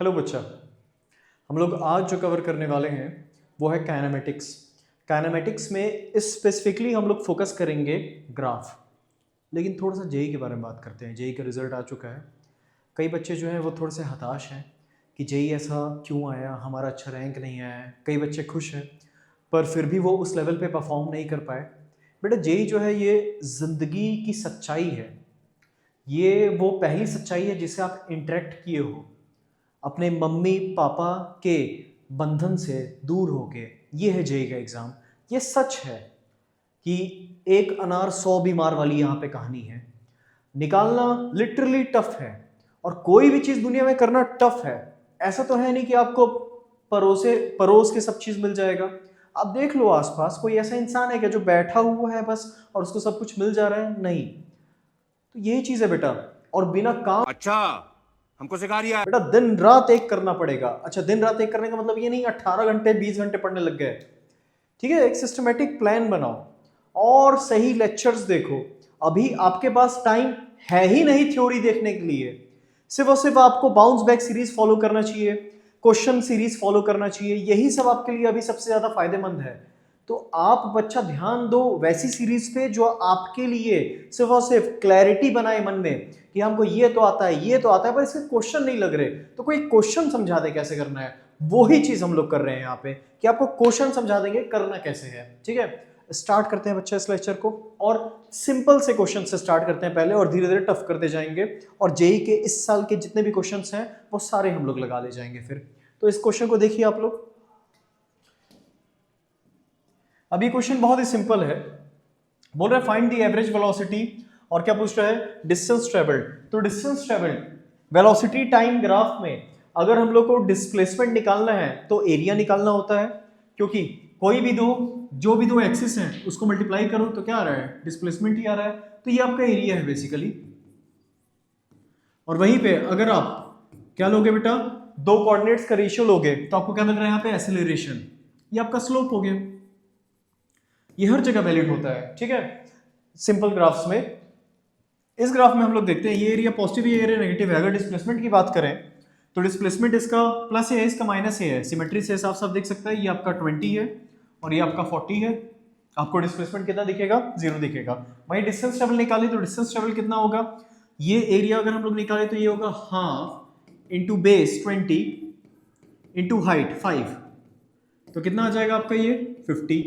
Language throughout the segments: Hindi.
हेलो बच्चा। हम लोग आज जो कवर करने वाले हैं वो है काइनेमेटिक्स। काइनेमेटिक्स में स्पेसिफिकली हम लोग फोकस करेंगे ग्राफ। लेकिन थोड़ा सा जेई के बारे में बात करते हैं। जेई का रिजल्ट आ चुका है। कई बच्चे जो हैं वो थोड़े से हताश हैं कि जेई ऐसा क्यों आया, हमारा अच्छा रैंक नहीं आया है। कई बच्चे खुश हैं पर फिर भी वो उस लेवल पे परफॉर्म नहीं कर पाए। बेटा जेई जो है ये ज़िंदगी की सच्चाई है। ये वो पहली सच्चाई है जिससे आप इंटरेक्ट किए हो अपने मम्मी पापा के बंधन से दूर होके। ये है जेई का एग्ज़ाम। ये सच है कि एक अनार 100 बीमार वाली यहाँ पे कहानी है। निकालना लिटरली टफ है और कोई भी चीज़ दुनिया में करना टफ है। ऐसा तो है नहीं कि आपको परोस के सब चीज़ मिल जाएगा। आप देख लो आसपास, कोई ऐसा इंसान है क्या जो बैठा हुआ है बस और उसको सब कुछ मिल जा रहा है? नहीं। तो यही चीज़ है बेटा। और बिना काम अच्छा, हमको सिखा रिया है। बेटा दिन रात एक करना पड़ेगा। अच्छा, दिन रात एक करने का मतलब ये नहीं 18 घंटे 20 घंटे पढ़ने लग गए। ठीक है, एक सिस्टमेटिक प्लान बनाओ और सही लेक्चर्स देखो। अभी आपके पास टाइम है ही नहीं थ्योरी देखने के लिए। सिर्फ और सिर्फ आपको बाउंस बैक सीरीज फॉलो करना चाहिए, क्वेश्चन सीरीज फॉलो करना चाहिए। यही सब आपके लिए अभी सबसे ज्यादा फायदेमंद है। तो आप बच्चा ध्यान दो वैसी सीरीज पे जो आपके लिए सिर्फ और सिर्फ क्लैरिटी बनाए मन में कि हमको ये तो आता है, ये तो आता है, पर इसके क्वेश्चन नहीं लग रहे। तो कोई क्वेश्चन समझा दे कैसे करना है। वही चीज हम लोग कर रहे हैं यहाँ पे कि आपको क्वेश्चन समझा देंगे करना कैसे है। ठीक है, स्टार्ट करते हैं बच्चा इस लेक्चर को और सिंपल से क्वेश्चन से स्टार्ट करते हैं पहले और धीरे धीरे टफ करते जाएंगे। और जेई के इस साल के जितने भी क्वेश्चंस हैं वो सारे हम लोग लगा ले जाएंगे फिर। तो इस क्वेश्चन को देखिए आप लोग। अभी क्वेश्चन बहुत ही सिंपल है। बोल रहा है फाइंड द एवरेज वेलोसिटी और क्या पूछ रहा है, डिस्टेंस ट्रेवल्ड। तो distance travelled velocity time graph में अगर हम लोग को डिस्प्लेसमेंट निकालना है तो एरिया निकालना होता है, क्योंकि कोई भी जो भी दो एक्सिस हैं उसको मल्टीप्लाई करो तो क्या आ रहा है, डिस्प्लेसमेंट ही आ रहा है। तो ये आपका एरिया है बेसिकली। और वहीं पे अगर आप क्या लोगे बेटा, दो कोऑर्डिनेट्स का रेशियो लोगे तो आपको क्या मिल रहा है यहाँ पे, एक्सेलरेशन। ये आपका स्लोप हो गया। ये हर जगह वैलिड होता है। ठीक है, सिंपल ग्राफ्स में। इस ग्राफ में हम लोग देखते हैं ये एरिया पॉजिटिव है, ये एरिया नेगेटिव है। अगर डिस्प्लेसमेंट की बात करें तो डिस्प्लेसमेंट इसका प्लस है, इसका माइनस है। सिमेट्री से साफ साफ देख सकता है ये आपका 20 है और ये आपका 40 है। आपको डिस्प्लेसमेंट कितना दिखेगा, 0 दिखेगा। वहीं डिस्टेंस ट्रेवल निकाले तो डिस्टेंस ट्रेवल कितना होगा, ये एरिया अगर हम लोग निकाले तो ये होगा half into base 20 into height 5। तो कितना आ जाएगा आपका ये 50।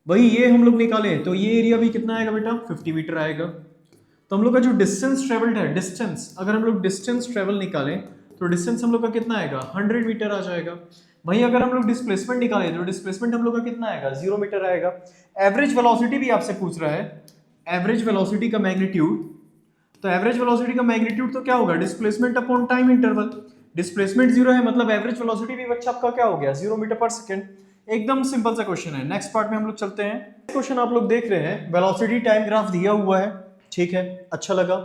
वही ये हम लोग निकालें तो ये एरिया भी कितना आएगा बेटा, 50 मीटर आएगा। तो हम लोग का जो डिस्टेंस ट्रेवल्ड है, डिस्टेंस अगर हम लोग डिस्टेंस ट्रेवल निकालें तो डिस्टेंस हम लोग का कितना आएगा, 100 मीटर आ जाएगा। वहीं अगर हम लोग डिस्प्लेसमेंट निकालें तो डिस्प्लेसमेंट हम लोग का कितना आएगा, 0 मीटर आएगा। एवरेज वेलोसिटी भी आपसे पूछ रहा है, एवरेज वेलोसिटी का मैग्नीट्यूड। तो एवरेज वेलोसिटी का मैग्नीट्यूड तो क्या होगा, displacement upon time interval. Displacement 0 है मतलब एवरेज वेलोसिटी भी बच्चा आपका क्या हो गया, 0 मीटर पर सेकंड। एकदम सिंपल सा क्वेश्चन है। नेक्स्ट पार्ट में हम लोग चलते हैं। क्वेश्चन आप लोग देख रहे हैं, वेलोसिटी टाइम ग्राफ दिया हुआ है। ठीक है, अच्छा लगा।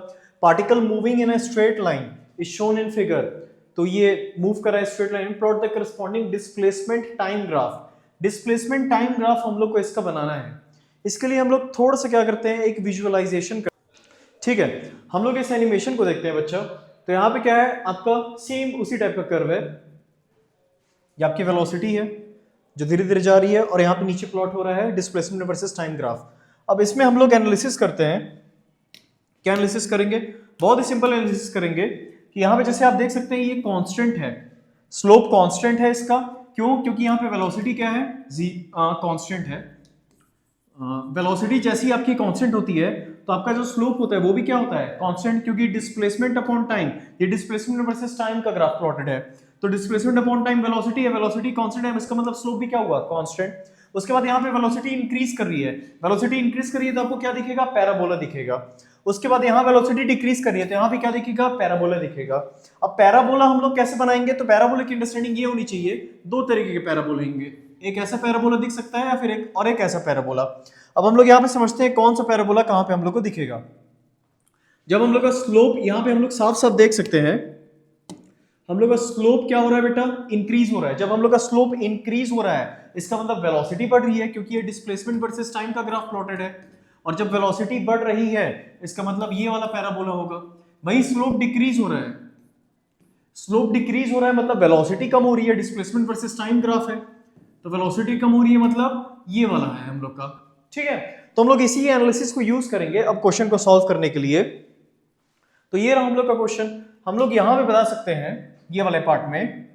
Particle moving in a straight line is shown in figure. तो ये मूव कर रहा है straight line. Plot the corresponding displacement time graph. Displacement time graph हम लोग को इसका बनाना है। इसके लिए हम लोग थोड़ा सा क्या करते हैं, एक विजुअलाइजेशन। ठीक है, हम लोग इस एनिमेशन को देखते हैं बच्चा। तो यहाँ पे क्या है, आपका सेम उसी टाइप का कर्व है। ये आपकी वेलोसिटी है जो धीरे धीरे जा रही है और यहाँ पे नीचे प्लॉट हो रहा है डिस्प्लेसमेंट वर्सेस टाइम ग्राफ। अब इसमें हम लोग एनालिसिस करते हैं। क्या एनालिसिस करेंगे, बहुत ही सिंपल एनालिसिस करेंगे कि यहाँ पे जैसे आप देख सकते हैं ये कांस्टेंट है, स्लोप कांस्टेंट है इसका। क्यों, क्योंकि यहाँ पे वेलोसिटी क्या है, कांस्टेंट है। वेलोसिटी जैसी आपकी कांस्टेंट होती है तो आपका जो स्लोप होता है वो भी क्या होता है, कांस्टेंट। क्योंकि डिस्प्लेसमेंट अपॉन टाइम, ये डिस्प्लेसमेंट वर्सेस टाइम का ग्राफ प्लॉटेड है। तो डिस्प्लेसमेंट अपॉन टाइम वेलोसिटी है, वेलोसिटी कांस्टेंट है, इसका मतलब स्लोप भी क्या हुआ, कांस्टेंट। उसके बाद यहाँ पे वेलोसिटी इंक्रीज कर रही है, वेलोसिटी इंक्रीज कर रही है तो आपको क्या दिखेगा, पैराबोला दिखेगा। उसके बाद यहाँ वेलोसिटी डिक्रीज कर रही है तो यहाँ पे क्या दिखेगा, पैराबोला दिखेगा। अब पैराबोला हम लोग कैसे बनाएंगे, तो पैराबोला की अंडरस्टैंडिंग ये होनी चाहिए, दो तरीके के पैराबोला होंगे। एक ऐसा पैराबोला दिख सकता है या फिर एक ऐसा पैराबोला। अब हम लोग यहाँ पे समझते हैं कौन सा पैराबोला कहाँ पे हम लोग को दिखेगा। जब हम लोग का स्लोप यहाँ पे हम लोग साफ साफ देख सकते हैं, हम लोग का स्लोप क्या हो रहा है बेटा, इंक्रीज हो रहा है। जब हम लोग का स्लोप इंक्रीज हो रहा है इसका मतलब वेलोसिटी बढ़ रही है, क्योंकि ये डिस्प्लेसमेंट वर्सेस टाइम का ग्राफ प्लॉटेड है। और जब वेलोसिटी बढ़ रही है इसका मतलब ये वाला पैराबोला होगा। वही स्लोप डिक्रीज हो रहा है, स्लोप डिक्रीज हो रहा है मतलब वेलोसिटी कम हो रही है, डिस्प्लेसमेंट वर्सेस टाइम ग्राफ है, तो वेलोसिटी कम हो रही है मतलब ये वाला है हम लोग का। ठीक है, तो हम लोग इसी एनालिसिस को यूज करेंगे अब क्वेश्चन को सॉल्व करने के लिए। तो ये रहा हम लोग का क्वेश्चन। हम लोग यहां पे बता सकते हैं ये वाले पार्ट में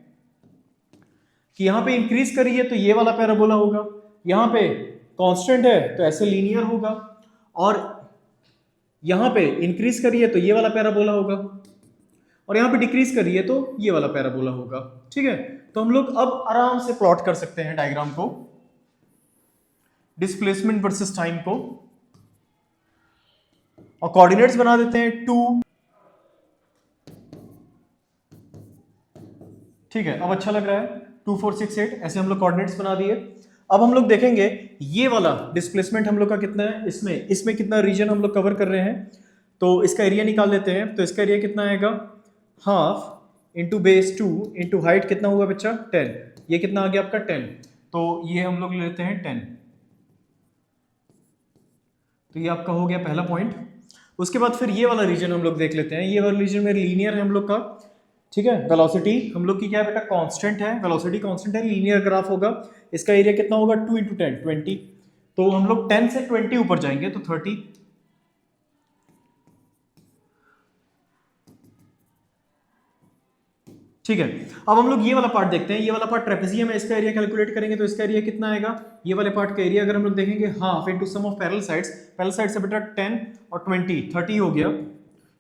कि यहां पे इंक्रीज करिए तो ये वाला पैराबोला होगा, यहां पे कांस्टेंट है तो ऐसे लीनियर होगा, और यहां पे इंक्रीज करिए तो ये वाला पैराबोला होगा, और यहां पे डिक्रीज करिए तो ये वाला पैराबोला होगा। ठीक है, तो हम लोग अब आराम से प्लॉट कर सकते हैं डायग्राम को, डिस्प्लेसमेंट वर्सेस टाइम को, और कोऑर्डिनेट्स बना देते हैं 2। ठीक है, अब अच्छा लग रहा है 2 4 6 8 ऐसे हम लोग कोऑर्डिनेट्स बना दिए। अब हम लोग देखेंगे ये वाला डिस्प्लेसमेंट हम लोग का कितना है, इसमें कितना रीजन हम लोग कवर कर रहे हैं, तो इसका एरिया निकाल लेते हैं। तो इसका एरिया कितना आएगा, half into base 2 into height कितना हुआ बच्चा 10, ये कितना आ गया आपका 10, तो ये हम लोग लेते हैं 10। तो ये आपका हो गया पहला पॉइंट। उसके बाद फिर ये वाला रीजन हम लोग देख लेते हैं, ये वाला रीजन में लीनियर है हम लोग का। ठीक है, वेलोसिटी हम लोग की क्या है बेटा, कांस्टेंट है, वेलोसिटी कांस्टेंट है, लीनियर ग्राफ होगा। इसका एरिया कितना होगा 2 इंटू 10 20, तो हम लोग 10 से 20 ऊपर जाएंगे तो 30। ठीक है, अब हम लोग ये वाला पार्ट देखते हैं, ये वाला पार्ट ट्रेपेजियम है, इसका एरिया कैलकुलेट करेंगे तो इसका एरिया कितना आएगा, ये वाले पार्ट का एरिया अगर हम लोग देखेंगे half into sum of parallel sides, parallel side से बेटा 10 और 20 30 हो गया,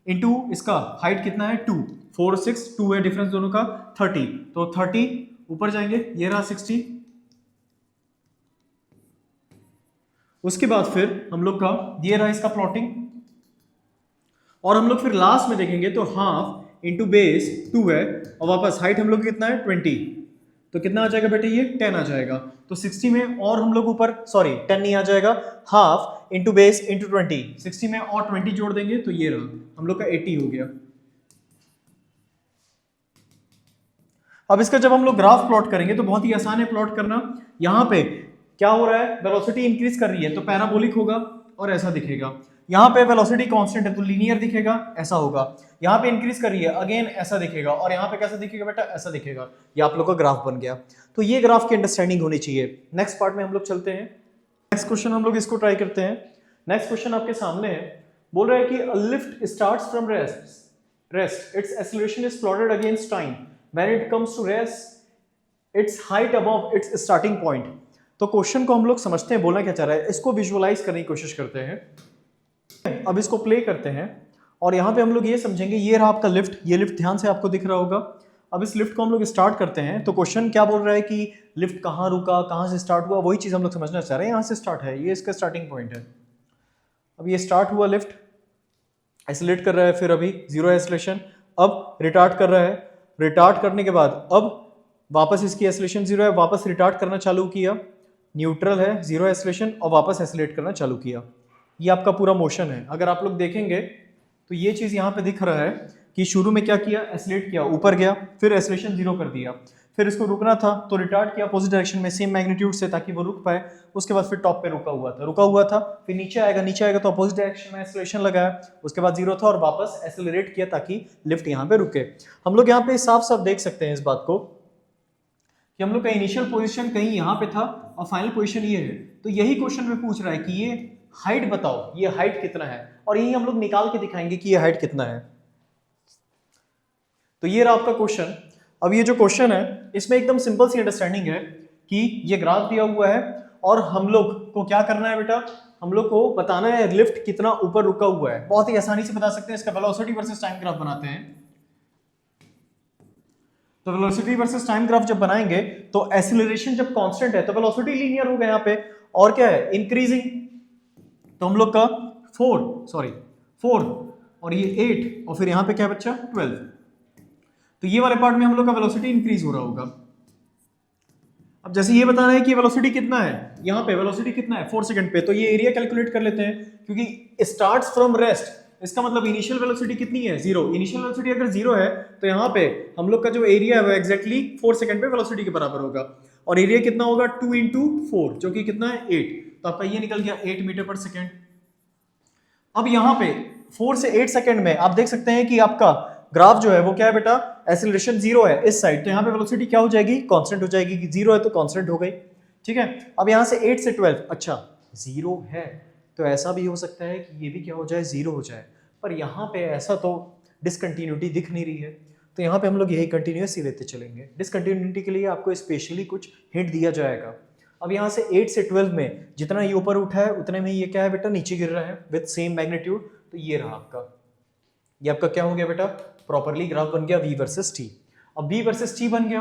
इंटू इसका हाइट कितना है 2 4 6 2 है डिफरेंस दोनों का 30, तो 30 ऊपर जाएंगे, ये रहा 60। उसके बाद फिर हम लोग का ये रहा इसका प्लॉटिंग, और हम लोग फिर लास्ट में देखेंगे तो हाफ इंटू बेस 2 है, और वापस हाइट हम लोग कितना है 20, तो कितना आ जाएगा बेटे ये 10 आ जाएगा। तो 60 में और हम लोग ऊपर 10 नहीं आ जाएगा, हाफ इंटू बेस इंटू 20, 60 में और 20 जोड़ देंगे तो ये रहा हम लोग का 80 हो गया। अब इसका जब हम लोग ग्राफ प्लॉट करेंगे तो बहुत ही आसान है प्लॉट करना। यहां पे क्या हो रहा है, वेलोसिटी इंक्रीज कर रही है तो पैराबोलिक होगा और ऐसा दिखेगा, यहाँ पे वेलोसिटी कांस्टेंट है तो लीनियर दिखेगा, ऐसा होगा। यहाँ पे इंक्रीज कर रही है अगेन ऐसा दिखेगा, और यहाँ पे कैसा दिखेगा बेटा, ऐसा दिखेगा। ये आप लोग का ग्राफ बन गया। तो ये ग्राफ की अंडरस्टैंडिंग होनी चाहिए। नेक्स्ट पार्ट में हम लोग चलते हैं, नेक्स्ट क्वेश्चन हम लोग इसको ट्राई करते हैं। नेक्स्ट क्वेश्चन आपके सामने है, बोल रहा है कि a lift starts from rest, its acceleration is plotted against time, when it comes to rest its height above its starting point। तो क्वेश्चन को हम लोग समझते हैं बोलना क्या चाह रहा है, इसको विजुअलाइज करने की कोशिश करते हैं। अब इसको प्ले करते हैं और यहाँ पे हम लोग ये समझेंगे, ये रहा आपका लिफ्ट, ये लिफ्ट ध्यान से आपको दिख रहा होगा। अब इस लिफ्ट को हम लोग स्टार्ट करते हैं, तो क्वेश्चन क्या बोल रहा है कि लिफ्ट कहाँ रुका, कहाँ से स्टार्ट हुआ, वही चीज़ हम लोग समझना चाह रहे हैं। यहाँ से स्टार्ट है, ये इसका स्टार्टिंग पॉइंट है। अब ये स्टार्ट हुआ, लिफ्ट एसिलेट कर रहा है, फिर अभी जीरो एसिलेशन, अब रिटार्ट कर रहा है, रिटार्ट करने के बाद अब वापस इसकी एसिलेशन जीरो है, वापस रिटार्ट करना चालू किया, न्यूट्रल है, जीरो एसिलेशन, और वापस एसिलेट करना चालू किया। ये आपका पूरा मोशन है। अगर आप लोग देखेंगे तो ये चीज़ यहाँ पे दिख रहा है कि शुरू में क्या किया, एसिलेट किया, ऊपर गया, फिर एसिलेशन जीरो कर दिया, फिर इसको रुकना था तो रिटार्ट किया अपोजिट डायरेक्शन में सेम मैग्नीट्यूड से ताकि वो रुक पाए। उसके बाद फिर टॉप पे रुका हुआ था, फिर नीचे आएगा तो अपोजिट डायरेक्शन में एसिलेशन लगाया, उसके बाद जीरो था और वापस एसिलरेट किया ताकि लिफ्ट यहाँ पे रुके। हम लोग यहाँ पे साफ साफ देख सकते हैं इस बात को कि हम लोग का इनिशियल पोजीशन कहीं यहाँ पे था और फाइनल पोजीशन ये है। तो यही क्वेश्चन में पूछ रहा है कि ये हाइट बताओ, ये हाइट कितना है, और यही हम लोग निकाल के दिखाएंगे कि ये हाइट कितना है। तो ये रहा आपका क्वेश्चन। अब ये जो क्वेश्चन है इसमें एकदम सिंपल सी अंडरस्टैंडिंग है कि ये ग्राफ दिया हुआ है और हम लोग को क्या करना है बेटा, हम लोग को बताना है लिफ्ट कितना ऊपर रुका हुआ है। बहुत ही आसानी से बता सकते हैं, इसका वेलोसिटी वर्सेस टाइम ग्राफ बनाते हैं। तो वेलोसिटी वर्सेस टाइम ग्राफ जब बनाएंगे तो एक्सीलरेशन जब कांस्टेंट है तो वेलोसिटी लीनियर होगा यहाँ पे, और क्या है इंक्रीजिंग, तो हम लोग का 4 और ये 8 और फिर यहाँ पे क्या बच्चा 12। तो ये वाले पार्ट में हम लोग का वेलोसिटी इंक्रीज हो रहा होगा। अब जैसे ये बताना है कि वेलोसिटी कितना है, यहाँ पे वेलोसिटी कितना है 4 सेकंड पे, तो ये एरिया कैलकुलेट कर लेते हैं क्योंकि स्टार्ट्स फ्रॉम रेस्ट, इसका मतलब इनिशियल वेलोसिटी कितनी है 0। इनिशियल वेलोसिटी अगर 0 है तो यहाँ पे हम लोग का जो एरिया है वो एग्जैक्टली 4 सेकंड पे वेलोसिटी के बराबर होगा, और एरिया कितना होगा 2 × 4 जो कि कितना है 8, तो आपका ये निकल गया 8 मीटर पर सेकेंड। अब यहाँ पे 4 से 8 सेकंड में आप देख सकते हैं कि आपका ग्राफ जो है वो क्या है बेटा, एक्सीलरेशन 0 है इस साइड, तो यहाँ पे वेलोसिटी क्या हो जाएगी, कांस्टेंट हो जाएगी, कि 0 है तो कांस्टेंट हो गई। ठीक है, अब यहाँ से 8 से 12, अच्छा 0 है तो ऐसा भी हो सकता है कि ये भी क्या हो जाए, 0 हो जाए, पर यहाँ पे ऐसा तो डिसकंटिन्यूटी दिख नहीं रही है, तो यहाँ पे हम लोग यही कंटिन्यूस ही लेते चलेंगे। डिसकंटिन्यूटी के लिए आपको स्पेशली कुछ हिंट दिया जाएगा। अब यहाँ से 8 से 12 में जितना ये ऊपर उठा है उतने में ये क्या है बेटा, नीचे गिर रहा है विद सेम मैग्नीट्यूड, तो ये रहा आपका, ये आपका क्या हो गया बेटा, प्रॉपरली ग्राफ बन गया v वर्सेस t। अब v वर्सेस t बन गया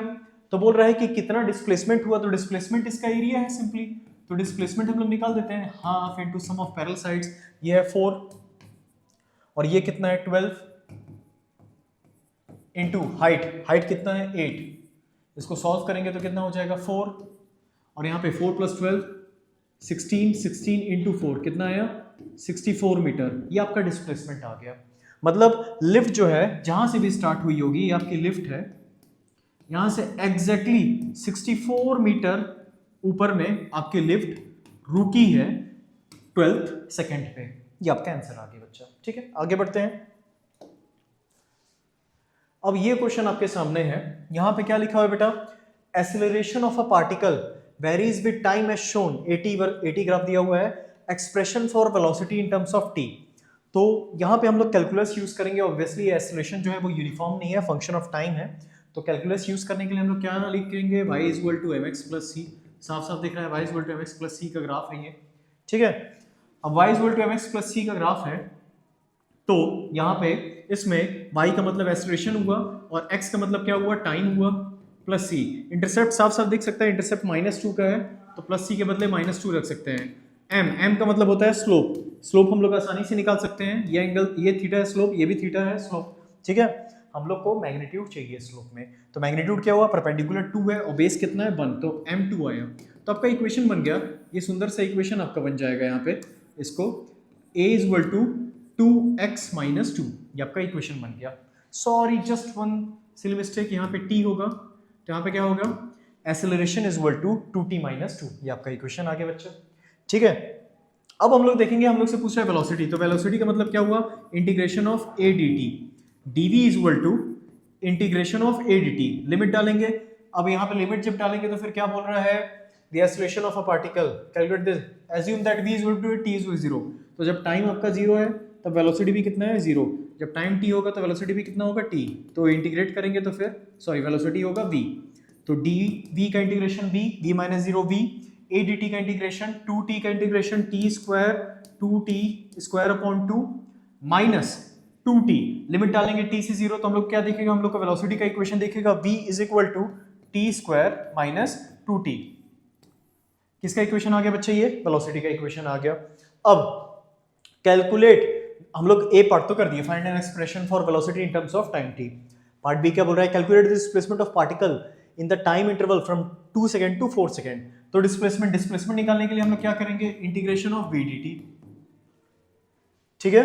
तो बोल रहा है कि कितना डिस्प्लेसमेंट हुआ, तो डिस्प्लेसमेंट इसका एरिया है सिंपली, तो डिस्प्लेसमेंट हम लोग निकाल देते हैं, half into sum of parallel sides, ये है 4 और ये कितना है 12 इनटू हाइट कितना है 8, इसको सॉल्व करेंगे तो कितना हो जाएगा 4, और यहाँ पे 4 + 12 16 इनटू 4 कितना आया 64 मीटर, ये आपका डिस्प्लेसमेंट आ गया। मतलब लिफ्ट जो है जहां से भी स्टार्ट हुई होगी, ये आपकी लिफ्ट है, यहां से एग्जैक्टली 64 मीटर ऊपर में आपकी लिफ्ट रुकी है 12th सेकंड पे, ये आपका आंसर आ गया बच्चा। ठीक है, आगे बढ़ते हैं। अब ये क्वेश्चन आपके सामने है, यहां पे क्या लिखा हुआ है बेटा, acceleration of a particle varies with time as shown, 80 graph दिया हुआ है, expression for velocity in terms of t. तो यहाँ पे हम लोग कैलकुलस यूज करेंगे, ऑब्वियसली एक्सीलरेशन जो है वो यूनिफॉर्म नहीं है, फंक्शन ऑफ टाइम है, तो कैलकुलस यूज करने के लिए हम लोग क्या लिखेंगे, y = mx + c, साफ साफ दिख रहा है y = mx + c का ग्राफ है ये। ठीक है, अब y = mx + c का ग्राफ है, तो यहाँ पे इसमें y का मतलब एक्सीलरेशन हुआ और x का मतलब क्या हुआ, टाइम हुआ, प्लस c, इंटरसेप्ट साफ साफ दिख सकता है, इंटरसेप्ट -2 का है तो प्लस c के बदले -2 रख सकते हैं। m का मतलब होता है स्लोप हम लोग आसानी से निकाल सकते हैं, ये एंगल, ये थीटा है स्लोप, ये भी थीटा है स्लोप। ठीक है, हम लोग को मैग्नीट्यूड चाहिए स्लोप में, तो मैग्नीट्यूड क्या हुआ, परपेंडिकुलर 2 है और बेस कितना है 1, तो m2 आया, तो आपका इक्वेशन बन गया, ये सुंदर सा इक्वेशन आपका बन जाएगा यहाँ पे, इसको a = 2x - 2, ये आपका इक्वेशन बन गया। Sorry just one silly mistake, यहाँ पे t होगा तो यहाँ पे क्या होगा, एक्सेलरेशन = 2t - 2, ये आपका इक्वेशन आ गया बच्चा। ठीक है, अब हम लोग देखेंगे, हम लोग से पूछ रहा है वेलोसिटी, तो वेलोसिटी का मतलब क्या हुआ, integration of a dt, dv = integration of a dt, limit डालेंगे। अब यहाँ पे लिमिट जब डालेंगे तो फिर क्या बोल रहा है, the acceleration of a particle, calculate this, assume that v = t = 0, तो जब टाइम आपका 0 है तब वेलोसिटी भी कितना है 0, जब टाइम t होगा तो वेलोसिटी भी कितना होगा t, तो इंटीग्रेट करेंगे तो फिर वेलोसिटी होगा v, तो dv का integration v - 0 v, a dt का इंटीग्रेशन 2t का integration t² 2t² minus 2t, limit डालेंगे t से 0 तो हम लोग क्या देखेगा, हम लोग का वेलोसिटी का इक्वेशन देखेगा v = t² - 2t, किसका इक्वेशन आ गया बच्चे, ये वेलोसिटी का इक्वेशन आ गया। अब कैलकुलेट, हम लोग ए पार्ट तो कर दिए, find an expression for velocity in terms of time t, part B क्या बोल रहा है, calculate the displacement of particle in the time interval from 2 second to 4 second, तो डिस्प्लेसमेंट निकालने के लिए हम लोग क्या करेंगे, इंटीग्रेशन ऑफ v dt। ठीक है,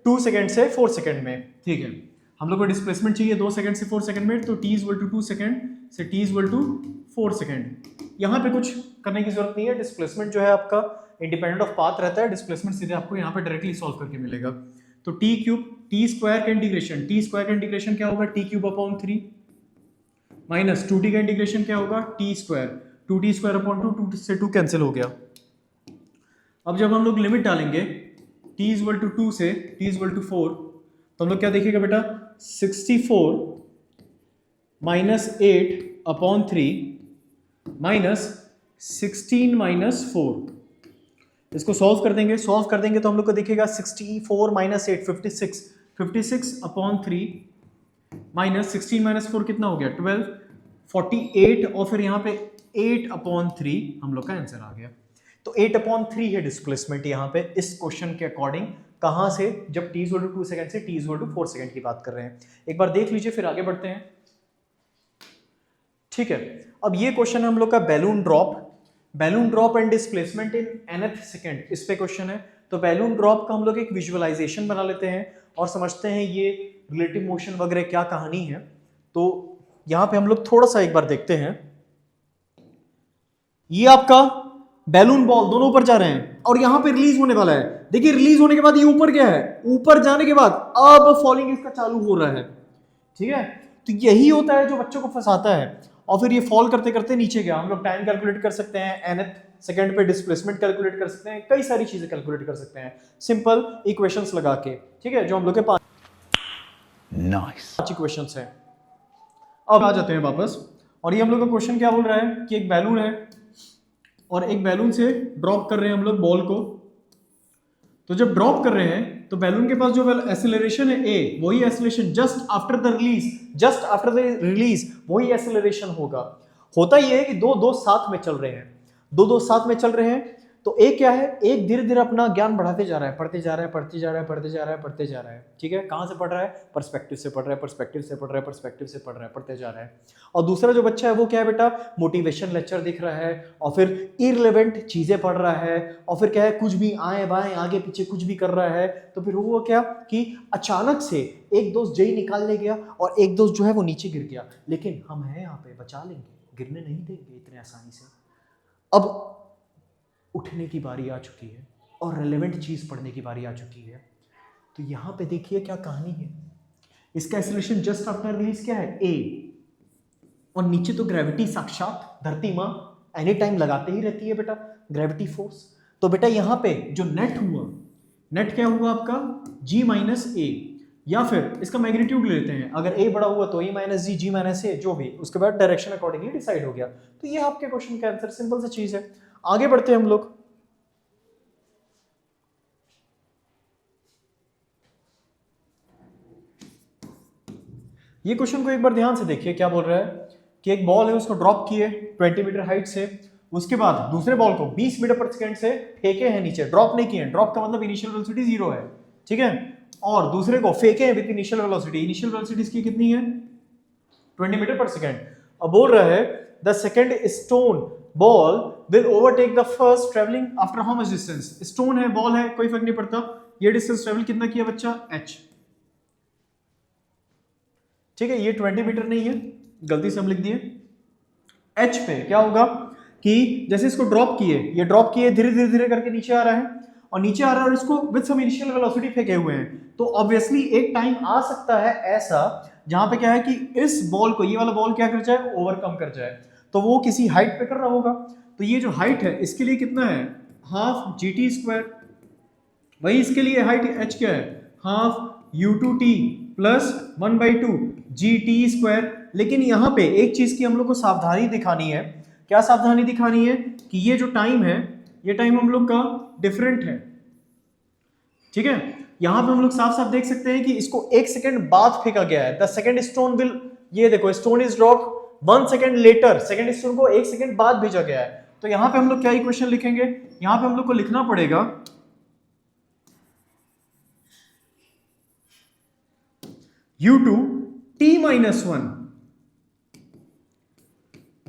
2 सेकंड से 4 सेकंड में, ठीक है, हम लोग को डिस्प्लेसमेंट चाहिए 2 सेकंड से 4 सेकंड में, तो t = 2 सेकंड से t = 4 सेकंड। यहाँ पे कुछ करने की जरूरत नहीं है, डिस्प्लेसमेंट जो है आपका इंडिपेंडेंट ऑफ पाथ रहता है, डिस्प्लेसमेंट सीधे आपको यहाँ पे डायरेक्टली सॉल्व करके मिलेगा। तो t³ t² का इंटीग्रेशन क्या होगा, t³ / 3 माइनस 2t का इंटीग्रेशन क्या होगा, t², 2t² 2 से 2 कैंसिल हो गया। अब जब हम लोग लिमिट डालेंगे t = 2 से t = 4, तो हम लोग क्या देखेगा बेटा, 64 - 8/3 माइनस 16 - 4, इसको सॉल्व कर देंगे तो हम लोग को दिखेगा 64 - 8 56/3 माइनस 16 - 4 कितना हो गया 12, 48 और फिर यहाँ पे 8/3 हम लोग का आंसर आ गया। तो 8/3 है डिस्प्लेसमेंट यहाँ पे इस क्वेश्चन के अकॉर्डिंग, कहाँ से, जब t = 2 सेकंड से t = 4 सेकंड की बात कर रहे हैं। एक बार देख लीजिए फिर आगे बढ़ते हैं। ठीक है, अब ये क्वेश्चन हम लोग का balloon drop and displacement in nth second, इस पे क्वेश्चन है। तो बैलून ड्रॉप का हम लोग एक विजुअलाइजेशन बना लेते हैं और समझते हैं ये रिलेटिव मोशन वगैरह क्या कहानी है। तो यहां पे हम लोग थोड़ा सा एक बार देखते हैं, ये आपका बैलून बॉल दोनों ऊपर जा रहे हैं और यहां पे रिलीज होने वाला है। देखिए रिलीज होने के बाद ये ऊपर गया है, ऊपर जाने के बाद अब फॉलिंग इसका चालू हो रहा है। ठीक है, तो यही होता है जो बच्चों को फंसाता है। और फिर ये फॉल करते करते नीचे गया। हम लोग टाइम कैलकुलेट कर सकते हैं, nth सेकंड पे डिस्प्लेसमेंट कैलकुलेट कर सकते हैं, कई सारी चीजें कैलकुलेट कर सकते हैं सिंपल इक्वेशंस लगा के। ठीक है, जो हम लोग के पास पांच इक्वेशंस हैं। अब आ जाते हैं वापस, और ये हम लोग का क्वेश्चन क्या बोल रहा है कि एक बैलून है और एक बैलून से ड्रॉप कर रहे हैं हम लोग बॉल को। तो जब ड्रॉप कर रहे हैं तो बैलून के पास जो एक्सेलरेशन है ए, वही acceleration just after the release वही एक्सेलरेशन होगा। होता ये है कि दो साथ में चल रहे हैं, दो साथ में चल रहे हैं। तो एक क्या है, एक धीरे धीरे अपना ज्ञान बढ़ाते जा रहा है, पढ़ते जा रहा है, पढ़ते जा रहा है, पढ़ते जा रहा है, पढ़ते जा रहा है। ठीक है, कहाँ से पढ़ रहा है, पर्सपेक्टिव से पढ़ रहा है, पर्सपेक्टिव से पढ़ रहा है, पर्सपेक्टिव से पढ़ रहा है, पढ़ते जा रहा है। और दूसरा जो बच्चा है वो क्या है बेटा, मोटिवेशन लेक्चर दिख रहा है और फिर इररिलेवेंट चीजें पढ़ रहा है, और फिर क्या है, कुछ भी आए बाएं आगे पीछे कुछ भी कर रहा है। तो फिर हुआ क्या कि अचानक से एक दोस्त जेई निकालने गया और एक दोस्त जो है वो नीचे गिर गया, लेकिन हम हैं यहाँ पे, बचा लेंगे, गिरने नहीं देंगे इतने आसानी से। अब उठने की बारी आ चुकी है और रेलेवेंट चीज पढ़ने की बारी आ चुकी है। तो यहां पे देखिए क्या कहानी है, इसका एक्सेलरेशन जस्ट आफ्टर रिलीज क्या है, ए, और नीचे तो ग्रेविटी साक्षात धरती मां एनी टाइम लगाते ही रहती है बेटा, ग्रेविटी फोर्स। तो बेटा यहां पे जो नेट हुआ, नेट क्या हुआ आपका, g माइनस ए, या फिर इसका मैग्नीट्यूड ले लेते हैं, अगर a बड़ा हुआ तो a minus G, g minus A, जो भी, उसके बाद डायरेक्शन अकॉर्डिंगली डिसाइड हो गया। तो ये आपके क्वेश्चन का आंसर, सिंपल सी चीज है। आगे बढ़ते हैं हम लोग। ये क्वेश्चन को एक बार ध्यान से देखिए, क्या बोल रहा है कि एक बॉल है, उसको ड्रॉप किए 20 मीटर हाइट से, उसके बाद दूसरे बॉल को 20 मीटर पर सेकंड से फेंके हैं नीचे, ड्रॉप नहीं किए, ड्रॉप का मतलब इनिशियल वेलोसिटी 0 है। ठीक है, और दूसरे को फेंके हैं with initial velocity, initial velocity इसकी कितनी है, 20 मीटर पर सेकंड। अब बोल रहा है the second stone ball will overtake the first travelling after how much distance. Stone है, बॉल है, कोई फर्क नहीं पड़ता, ये डिस्टेंस ट्रेवल कितना किया बच्चा, h। ठीक है, ये 20 मीटर नहीं है, गलती से हम लिख दिए। h पे क्या होगा कि जैसे इसको ड्रॉप किए, ये ड्रॉप किए, धीरे धीरे धीरे करके नीचे आ रहा है, और नीचे आ रहा है और इसको विद सम इनिशियल वेलोसिटी फेंके हुए हैं। तो ऑब्वियसली एक टाइम आ सकता है ऐसा जहां पे क्या है कि इस बॉल को, ये वाला बॉल क्या कर जाए, ओवरकम कर जाए, तो वो किसी हाइट पे कर रहा होगा। तो ये जो हाइट है इसके लिए कितना है, हाफ gt स्क्वायर, वही इसके लिए हाइट h क्या है, half u2t plus 1/2 gt square. लेकिन यहाँ पे एक चीज की हम लोग को सावधानी दिखानी है। क्या सावधानी दिखानी है कि ये जो टाइम है, ये टाइम हम लोग का डिफरेंट है। ठीक है, यहां पे हम लोग साफ साफ देख सकते हैं कि इसको 1 सेकंड बाद फेंका गया है। द सेकंड स्टोन विल, ये देखो, stone is dropped 1 second later, second stone को 1 सेकंड बाद भेजा गया है। तो यहां पे हम लोग क्या इक्वेशन लिखेंगे, यहां पे हम लोग को लिखना पड़ेगा u2 t minus 1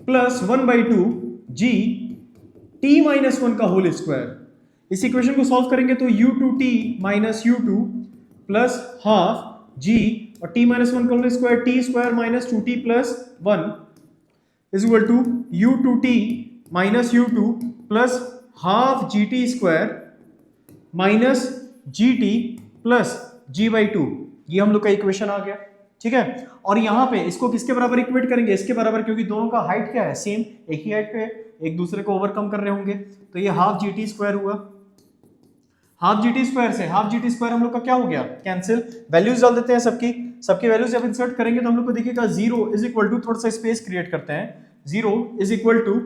plus 1/2 g t minus 1 का होल स्क्वायर। इस इक्वेशन को सॉल्व करेंगे तो u2t minus u2 plus half g और t माइनस 1 का whole square, t square minus 2t plus 1 is equal to u2t minus u2 plus half gt square minus gt plus g/2। ये हम लोग का इक्वेशन आ गया। ठीक है, और यहां पे इसको किसके बराबर इक्वेट करेंगे, इसके बराबर, क्योंकि दोनों का हाइट क्या है, सेम, एक ही हाइट पे एक दूसरे को ओवरकम कर रहे होंगे। तो ये हाफ gt स्क्वायर हुआ, हाफ gt स्क्वायर से हाफ gt स्क्वायर हम लोग का क्या हो गया, कैंसिल। वैल्यूज डाल देते हैं सबकी वैल्यूज जब इंसर्ट करेंगे तो हम लोग को देखिएगा 0 इज इक्वल टू, थोड़ा सा स्पेस क्रिएट करते हैं, 0 is equal to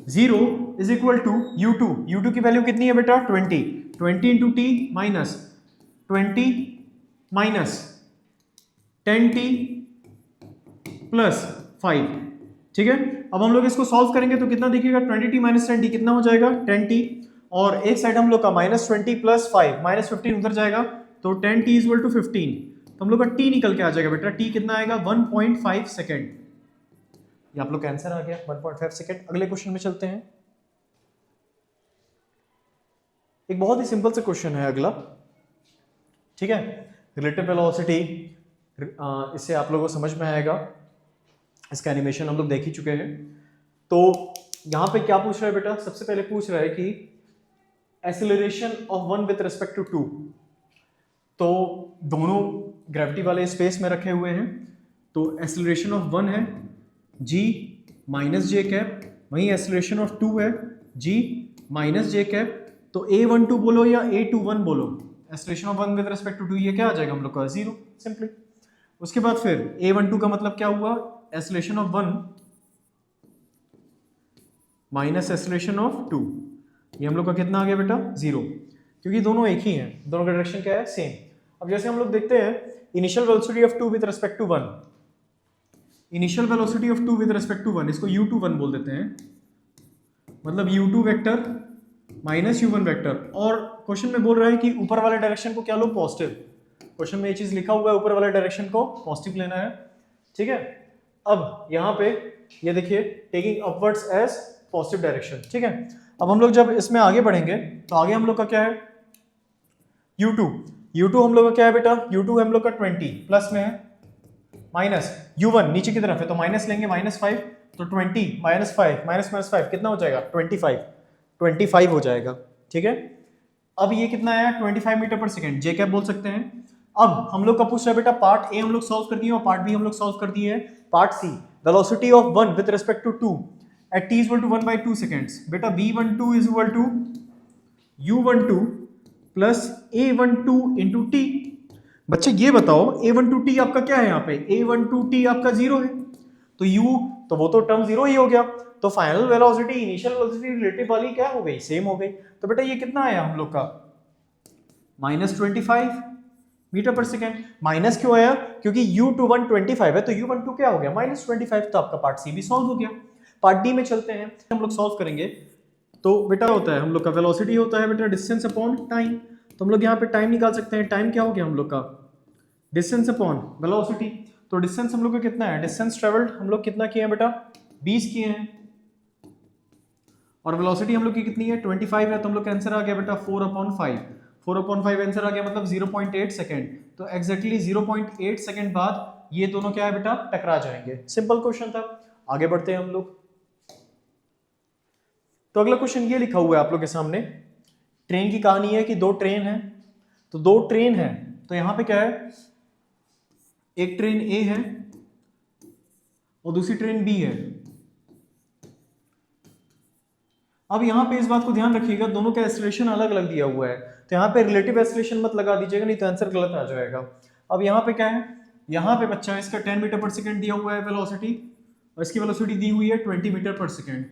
zero is equal to u2 की वैल्यू कितनी है बेटा, 20 into t minus 20 minus 10t plus 5। ठीक है, अब हम लोग इसको सॉल्व करेंगे तो कितना दिखेगा, 20t माइनस 10t कितना हो जाएगा, 10t, और एक साइड हम लोग का माइनस 20 प्लस 5 माइनस 15 उधर जाएगा, तो 10t इज इक्वल टू 15। तो हम लोग का t निकल के आ जाएगा बेटा, t कितना आएगा, 1.5 सेकेंड। ये आप लोग का आंसर आ गया, 1.5 सेकेंड। अगले क्वेश्चन में चलते हैं। एक बहुत ही सिंपल सा क्वेश्चन है अगला। ठीक है, रिलेटिव वेलोसिटी, इससे आप लोगों को समझ में आएगा। इसका एनिमेशन हम लोग देख ही चुके हैं। तो यहाँ पे क्या पूछ रहा है बेटा, सबसे पहले पूछ रहा है कि acceleration of one with respect to two. तो दोनों ग्रेविटी वाले स्पेस में रखे हुए हैं, तो एक्सेलरेशन ऑफ वन है g माइनस जे कैप, वहीं एक्सेलरेशन ऑफ टू है g माइनस जे कैप। तो a12 बोलो या a21 बोलो, acceleration of one with respect to two ये क्या आ जाएगा हम लोग का, जीरो सिंपली। उसके बाद फिर a12 का मतलब क्या हुआ, acceleration of one minus acceleration of two, ये हम लोग का कितना आ गया बेटा, जीरो, क्योंकि दोनों एक ही हैं, दोनों का डायरेक्शन क्या है, सेम। अब जैसे हम लोग देखते हैं initial velocity of two with respect to one, initial velocity of two with respect to one, इसको u21 बोल देते हैं, मतलब u2 vector minus u1 vector. और क्वेश्चन में बोल रहा है कि ऊपर वाले डायरेक्शन को क्या लो, पॉजिटिव। क्वेश्चन में ये चीज लिखा हुआ है, ऊपर वाले डायरेक्शन को पॉजिटिव लेना है, ठीक है। अब यहाँ पे ये देखिए taking upwards as positive direction, ठीक है। अब हम लोग जब इसमें आगे बढ़ेंगे तो आगे हम लोग का क्या है, u2 हम लोग का क्या है बेटा, u2 हम लोग का 20 प्लस में है, माइनस u1 नीचे की तरफ है तो माइनस लेंगे, -5, तो 20 -5 -5 कितना हो जाएगा, 25 हो जाएगा, ठीक है। अब ये कितना आया, 25 मीटर पर सेकेंड, जे कैप बोल सकते हैं। अब हम लोग का पूछ रहा है बेटा, पार्ट ए हम लोग सॉल्व कर दिए और पार्ट बी हम लोग सॉल्व कर दिए हैं। Part C, velocity of one with respect to two at t equal to 1/2 seconds. बेटा v12 is equal to u12 plus a12 into t. बच्चे ये बताओ a12t आपका क्या है, यहाँ पे a12t आपका जीरो है, तो u तो वो तो टर्म जीरो ही हो गया, तो final velocity initial velocity relative वाली क्या हो गई, सेम हो गई। तो बेटा ये कितना आया हम लोग का, -25 मीटर पर सेकेंड। माइनस क्यों आया, क्योंकि u21 25 है, तो u12 क्या हो गया, -25। तो आपका पार्ट सी भी सॉल्व हो गया। पार्ट डी में चलते हैं, हम लोग सॉल्व करेंगे। तो बेटा होता है हम लोग का वेलोसिटी होता है बेटा डिस्टेंस अपॉन टाइम, तो हम लोग यहाँ पे टाइम निकाल सकते हैं। टाइम क्या हो गया हम लोग का, डिस्टेंस अपॉन वेलोसिटी। तो डिस्टेंस हम लोग का कितना है, डिस्टेंस ट्रेवल्ड हम लोग कितना किए हैं बेटा, 20 किए हैं, और वेलोसिटी हम लोग की कितनी है, 25 है, तो हम लोग का आंसर आ गया बेटा 4/5। 4/5 आंसर आ गया, मतलब 0.8 सेकेंड। तो एग्जैक्टली 0.8 सेकेंड बाद ये दोनों क्या है बेटा, टकरा जाएंगे। सिंपल क्वेश्चन था। आगे बढ़ते हैं हम लोग। तो अगला क्वेश्चन ये लिखा हुआ है आप लोग के सामने, ट्रेन की कहानी है कि दो ट्रेन है, तो दो ट्रेन है, तो यहां पे क्या है, एक ट्रेन ए है और दूसरी ट्रेन बी है। अब यहां पे इस बात को ध्यान रखिएगा, दोनों का एक्सेलरेशन अलग अलग दिया हुआ है, तो यहां पे रिलेटिव एक्सेलरेशन मत लगा दीजिएगा, नहीं तो आंसर गलत आ जाएगा। अब यहां पे क्या है, यहां पे बच्चा इसका 10 मीटर पर सेकेंड दिया हुआ है वेलोसिटी, और इसकी वेलोसिटी दी हुई है 20 मीटर पर सेकेंड।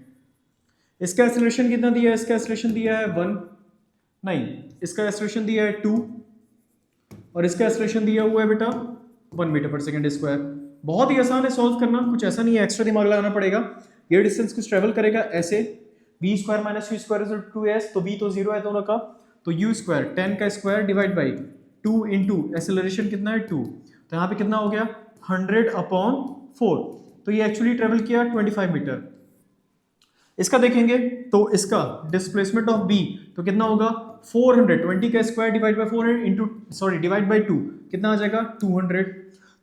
इसका एक्सेलरेशन कितना दिया है, इसका एक्सेलरेशन दिया है 1, नहीं इसका एक्सेलरेशन दिया है 2, और इसका एक्सेलरेशन दिया हुआ है बेटा 1 मीटर पर सेकेंड स्क्वायर। बहुत ही आसान है सॉल्व करना, कुछ ऐसा नहीं है एक्स्ट्रा दिमाग लगाना पड़ेगा। ये डिस्टेंस कुछ ट्रेवल करेगा ऐसे, v square minus u square is 2s, तो v तो जीरो है दोनों का, तो u स्क्वायर 10 का square divide by 2 into acceleration कितना है 2, तो यहाँ पे कितना हो गया 100/4। तो ये एक्चुअली ट्रेवल किया 25 मीटर। इसका देखेंगे तो इसका डिस्प्लेसमेंट ऑफ b तो कितना होगा 420 का square divide by 400 into divide by 2 कितना आ जाएगा 200।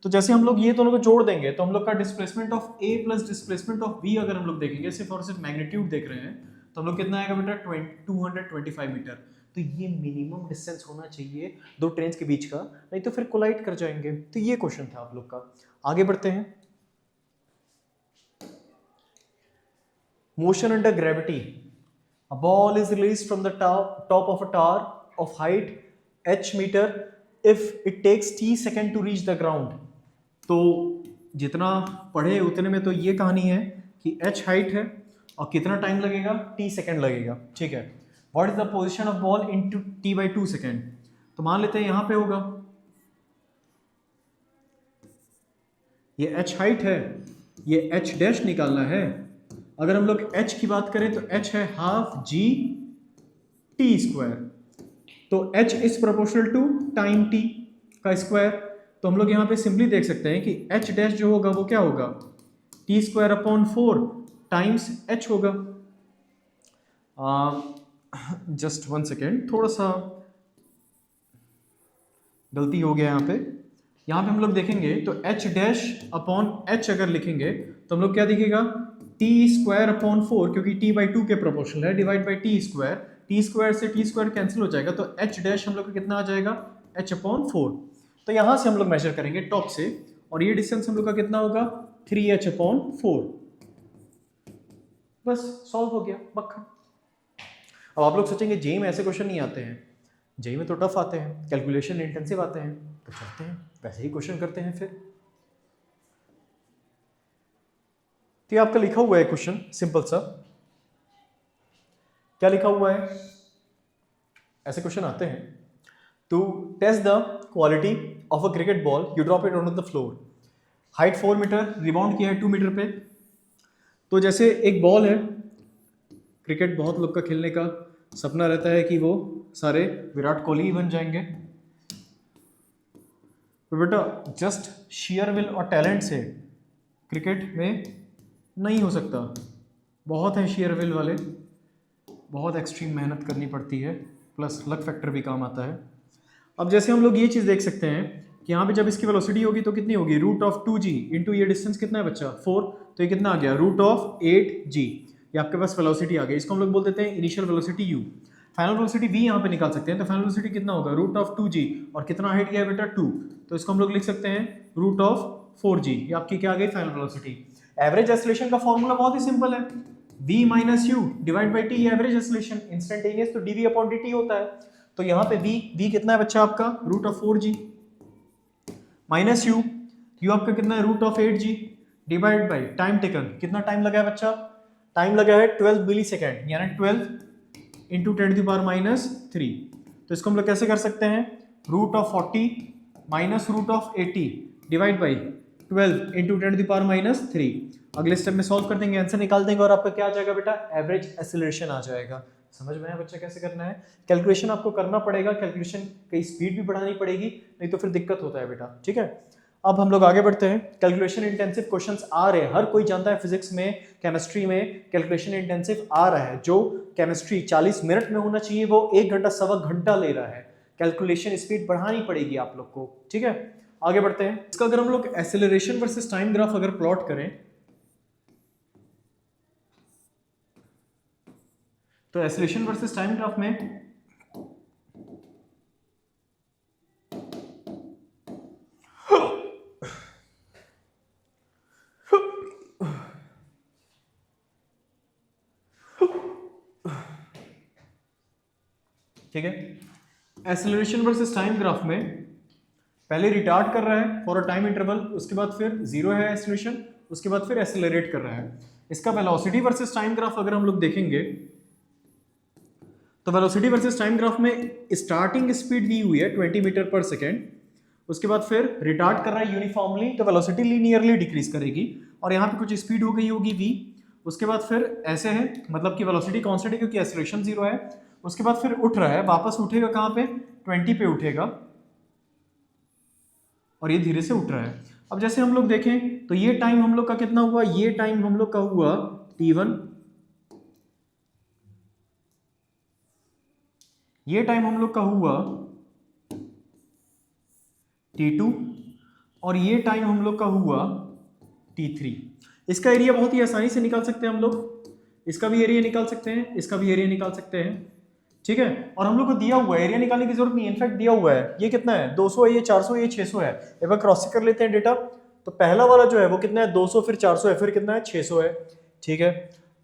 तो जैसे हम लोग ये दोनों को जोड़ देंगे तो हम लोग का displacement of a plus displacement of b अगर हम लोग देखेंगे, सिर्फ और सिर्फ मैग्नीट्यूड देख रहे हैं, तो हम लोग कितना आएगा बेटा 225 मीटर। तो ये मिनिमम डिस्टेंस होना चाहिए दो ट्रेन के बीच का, नहीं तो फिर कोलाइड कर जाएंगे। तो ये क्वेश्चन था आप लोग का। आगे बढ़ते हैं। Motion under gravity. A ball is released from the top of a tower of height h meter if it takes t second to reach the ground. तो जितना पढ़े उतने में तो ये कहानी है कि h हाइट है और कितना टाइम लगेगा, t सेकेंड लगेगा, ठीक है। What is the position of ball into t/2 second? तो मान लेते हैं यहाँ पे होगा, ये h हाइट है, ये h डैश निकालना है। अगर हम लोग h की बात करें तो h है हाफ g t स्क्वायर, तो h is proportional to time t का स्क्वायर। तो हम लोग यहाँ पे सिंपली देख सकते हैं कि h डैश जो होगा वो क्या होगा t square upon 4 times h होगा। जस्ट 1 सेकेंड, थोड़ा सा गलती हो गया यहाँ पे हम लोग देखेंगे तो h डैश अपॉन h अगर लिखेंगे तो हम लोग क्या दिखेगा, टी स्क्वायर अपॉन 4, क्योंकि टी बाई 2 के प्रोपोर्शनल है, डिवाइड बाई टी स्क्वायर से टी स्क्वायर कैंसिल हो जाएगा, तो एच डैश हम लोग का कितना आ जाएगा, एच अपॉन 4। तो यहाँ से हम लोग मेजर करेंगे टॉप से, और ये डिस्टेंस हम लोग का कितना होगा, 3h अपॉन 4। बस सॉल्व हो गया मक्खन। अब आप लोग सोचेंगे जेई में ऐसे क्वेश्चन नहीं आते हैं, जेई में तो टफ आते हैं, कैलकुलेशन इंटेंसिव आते हैं, तो चलते हैं वैसे ही क्वेश्चन करते हैं फिर। तो ये आपका लिखा हुआ है क्वेश्चन सिंपल सा, क्या लिखा हुआ है, ऐसे क्वेश्चन आते हैं, to test the quality of a cricket ball you drop it on the floor, height 4 meter, rebound किया है 2 मीटर पे। तो जैसे एक बॉल है, क्रिकेट बहुत लोग का खेलने का सपना रहता है कि वो सारे विराट कोहली ही बन जाएंगे, तो बेटा जस्ट शेयर विल और टैलेंट से क्रिकेट में नहीं हो सकता, बहुत है शेयर विल वाले, बहुत एक्सट्रीम मेहनत करनी पड़ती है, प्लस लक फैक्टर भी काम आता है। अब जैसे हम लोग ये चीज़ देख सकते हैं कि यहाँ पे जब इसकी वेलोसिटी होगी तो कितनी होगी, रूट ऑफ 2g इंटू ये डिस्टेंस कितना है बच्चा 4, तो ये कितना आ गया, रूट ऑफ 8g, ये आपके पास वेलोसिटी आ गई। इसको हम लोग बोल देते हैं initial velocity u, final velocity v यहाँ पे निकाल सकते हैं, तो फाइनल वेलोसिटी कितना होगा, रूट ऑफ 2g, और कितना हाइट गया बेटा 2, तो इसको हम लोग लिख सकते हैं रूट ऑफ 4g, ये आपकी क्या आ गई फाइनल वेलोसिटी। एवरेज एक्सेलरेशन का फॉर्मूला बहुत ही सिंपल है, v minus you divide by T, average acceleration, instantaneous तो dv अपॉन dt होता है, तो यहाँ पे v कितना है बच्चा आपका, root of 4g, minus you आपका कितना है, root of 8g, divide by time taken, कितना टाइम लगा है बच्चा, टाइम लगा है 12 मिली सेकेंड, यानी 12 इंटू 10⁻³ तो इसको हम लोग कैसे कर सकते हैं, root of 40 minus root of 80 divide by 12 into 10⁻³। अगले स्टेप में सॉल्व कर देंगे, आंसर निकाल देंगे, और आपका क्या आ जाएगा बेटा, एवरेज एक्सेलरेशन आ जाएगा। समझ में आया बच्चा कैसे करना है, कैलकुलेशन आपको करना पड़ेगा, कैलकुलेशन की स्पीड भी बढ़ानी पड़ेगी, नहीं तो फिर दिक्कत होता है बेटा, ठीक है। अब हम लोग आगे बढ़ते हैं, कैलकुलेशन इंटेंसिव क्वेश्चंस आ रहे हैं, हर कोई जानता है फिजिक्स में, केमिस्ट्री में कैलकुलेशन इंटेंसिव आ रहा है, जो केमिस्ट्री 40 मिनट में होना चाहिए वो 1 घंटा सवा घंटा ले रहा है, कैलकुलेशन स्पीड बढ़ानी पड़ेगी आप लोग को, ठीक है। आगे बढ़ते हैं, इसका अगर हम लोग एक्सेलरेशन वर्सेस टाइम ग्राफ अगर प्लॉट करें, तो एक्सेलरेशन वर्सेस टाइम ग्राफ में ठीक है, एक्सेलरेशन वर्सेस टाइम ग्राफ में पहले रिटार्ड कर रहा है फॉर अ टाइम इंटरवल, उसके बाद फिर जीरो है एक्सेलरेशन, उसके बाद फिर एक्सेलरेट कर रहा है। इसका वेलोसिटी वर्सेस टाइम ग्राफ अगर हम लोग देखेंगे, तो वेलोसिटी वर्सेस टाइम ग्राफ में स्टार्टिंग स्पीड दी हुई है 20 मीटर पर सेकेंड, उसके बाद फिर रिटार्ड कर रहा है यूनिफॉर्मली, तो वेलोसिटी लीनियरली डिक्रीज करेगी, और यहाँ पे कुछ स्पीड हो गई होगी v, उसके बाद फिर ऐसे है, मतलब कि वेलोसिटी कांस्टेंट है क्योंकि एक्सेलरेशन जीरो है, उसके बाद फिर उठ रहा है, वापस उठेगा कहाँ पे, 20 पे उठेगा, और ये धीरे से उठ रहा है। अब जैसे हम लोग देखें तो ये टाइम हम लोग का कितना हुआ, ये टाइम हम लोग का हुआ t1, ये टाइम हम लोग का हुआ t2, और ये टाइम हम लोग का हुआ t3। इसका एरिया बहुत ही आसानी से निकाल सकते हैं हम लोग, इसका भी एरिया निकाल सकते हैं, इसका भी एरिया निकाल सकते हैं, ठीक है। और हम लोग को दिया हुआ है, एरिया निकालने की जरूरत नहीं है, इनफैक्ट दिया हुआ है, ये कितना है 200 है, ये 400 है, ये 600 है। एक बार क्रॉस चेक कर लेते हैं डेटा, तो पहला वाला जो है वो कितना है 200, फिर 400 है, फिर कितना है 600 है, ठीक है।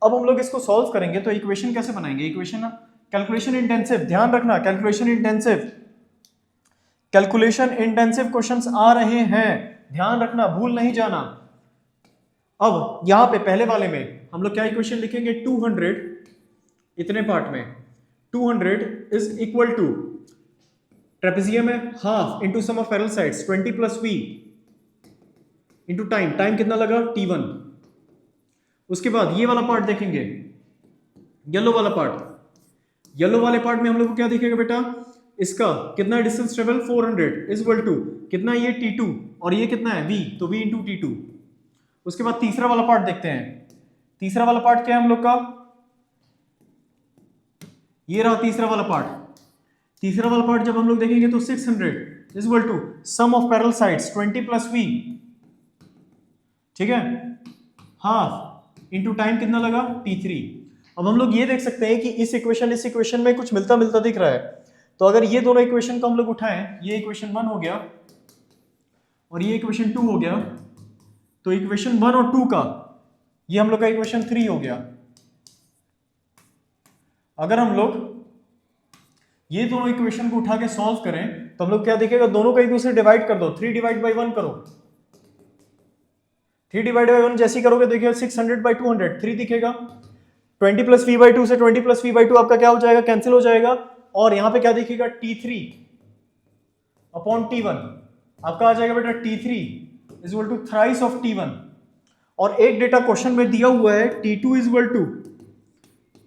अब हम लोग इसको सॉल्व करेंगे, तो इक्वेशन कैसे बनाएंगे, इक्वेशन कैलकुलेशन इंटेंसिव, ध्यान रखना कैलकुलेशन इंटेंसिव क्वेश्चंस आ रहे हैं, ध्यान रखना, भूल नहीं जाना। अब यहां पे पहले वाले में हम लोग क्या इक्वेशन लिखेंगे, 200 इतने पार्ट में 200 इज इक्वल टू, ट्रेपेजियम है half into sum of parallel sides 20 plus v into time, time कितना लगा t1। उसके बाद ये वाला पार्ट देखेंगे, येलो वाला पार्ट, येलो वाले पार्ट में हम लोग को क्या दिखेगा बेटा, इसका कितना distance travel 400 is equal to कितना, ये t2, और ये कितना है v, तो v इंटू t2। उसके बाद तीसरा वाला पार्ट देखते हैं, तीसरा वाला पार्ट क्या है हम लोग का, ये रहा तीसरा वाला पार्ट। तीसरा वाला पार्ट जब हम लोग देखेंगे तो 600 is equal to sum of parallel sides 20 plus v, ठीक है, हाफ इंटू टाइम कितना लगा t3। अब हम लोग ये देख सकते हैं कि इस इक्वेशन में कुछ मिलता मिलता दिख रहा है। तो अगर ये दोनों इक्वेशन को हम लोग उठाएं, ये इक्वेशन 1 हो गया और ये इक्वेशन 2 हो गया, तो इक्वेशन 1 और 2 का ये हम लोग का इक्वेशन 3 हो गया। अगर हम लोग ये दोनों इक्वेशन को उठा के सॉल्व करें तो हम लोग क्या देखेगा, दोनों का एक दूसरे डिवाइड कर दो, 3 डिवाइड बाई 1 करो, 3 डिवाइड बाई 1 जैसे करोगे देखिए 600 बाई 200 3 दिखेगा। 20 प्लस वी बाई 2 से 20 प्लस वी बाई 2 आपका क्या हो जाएगा, कैंसिल हो जाएगा। और यहां पे क्या दिखेगा, t3 अपॉन t1 आपका आ जाएगा बेटा t3 is equal to thrice of t1। और एक डेटा क्वेश्चन में दिया हुआ है t2 is equal to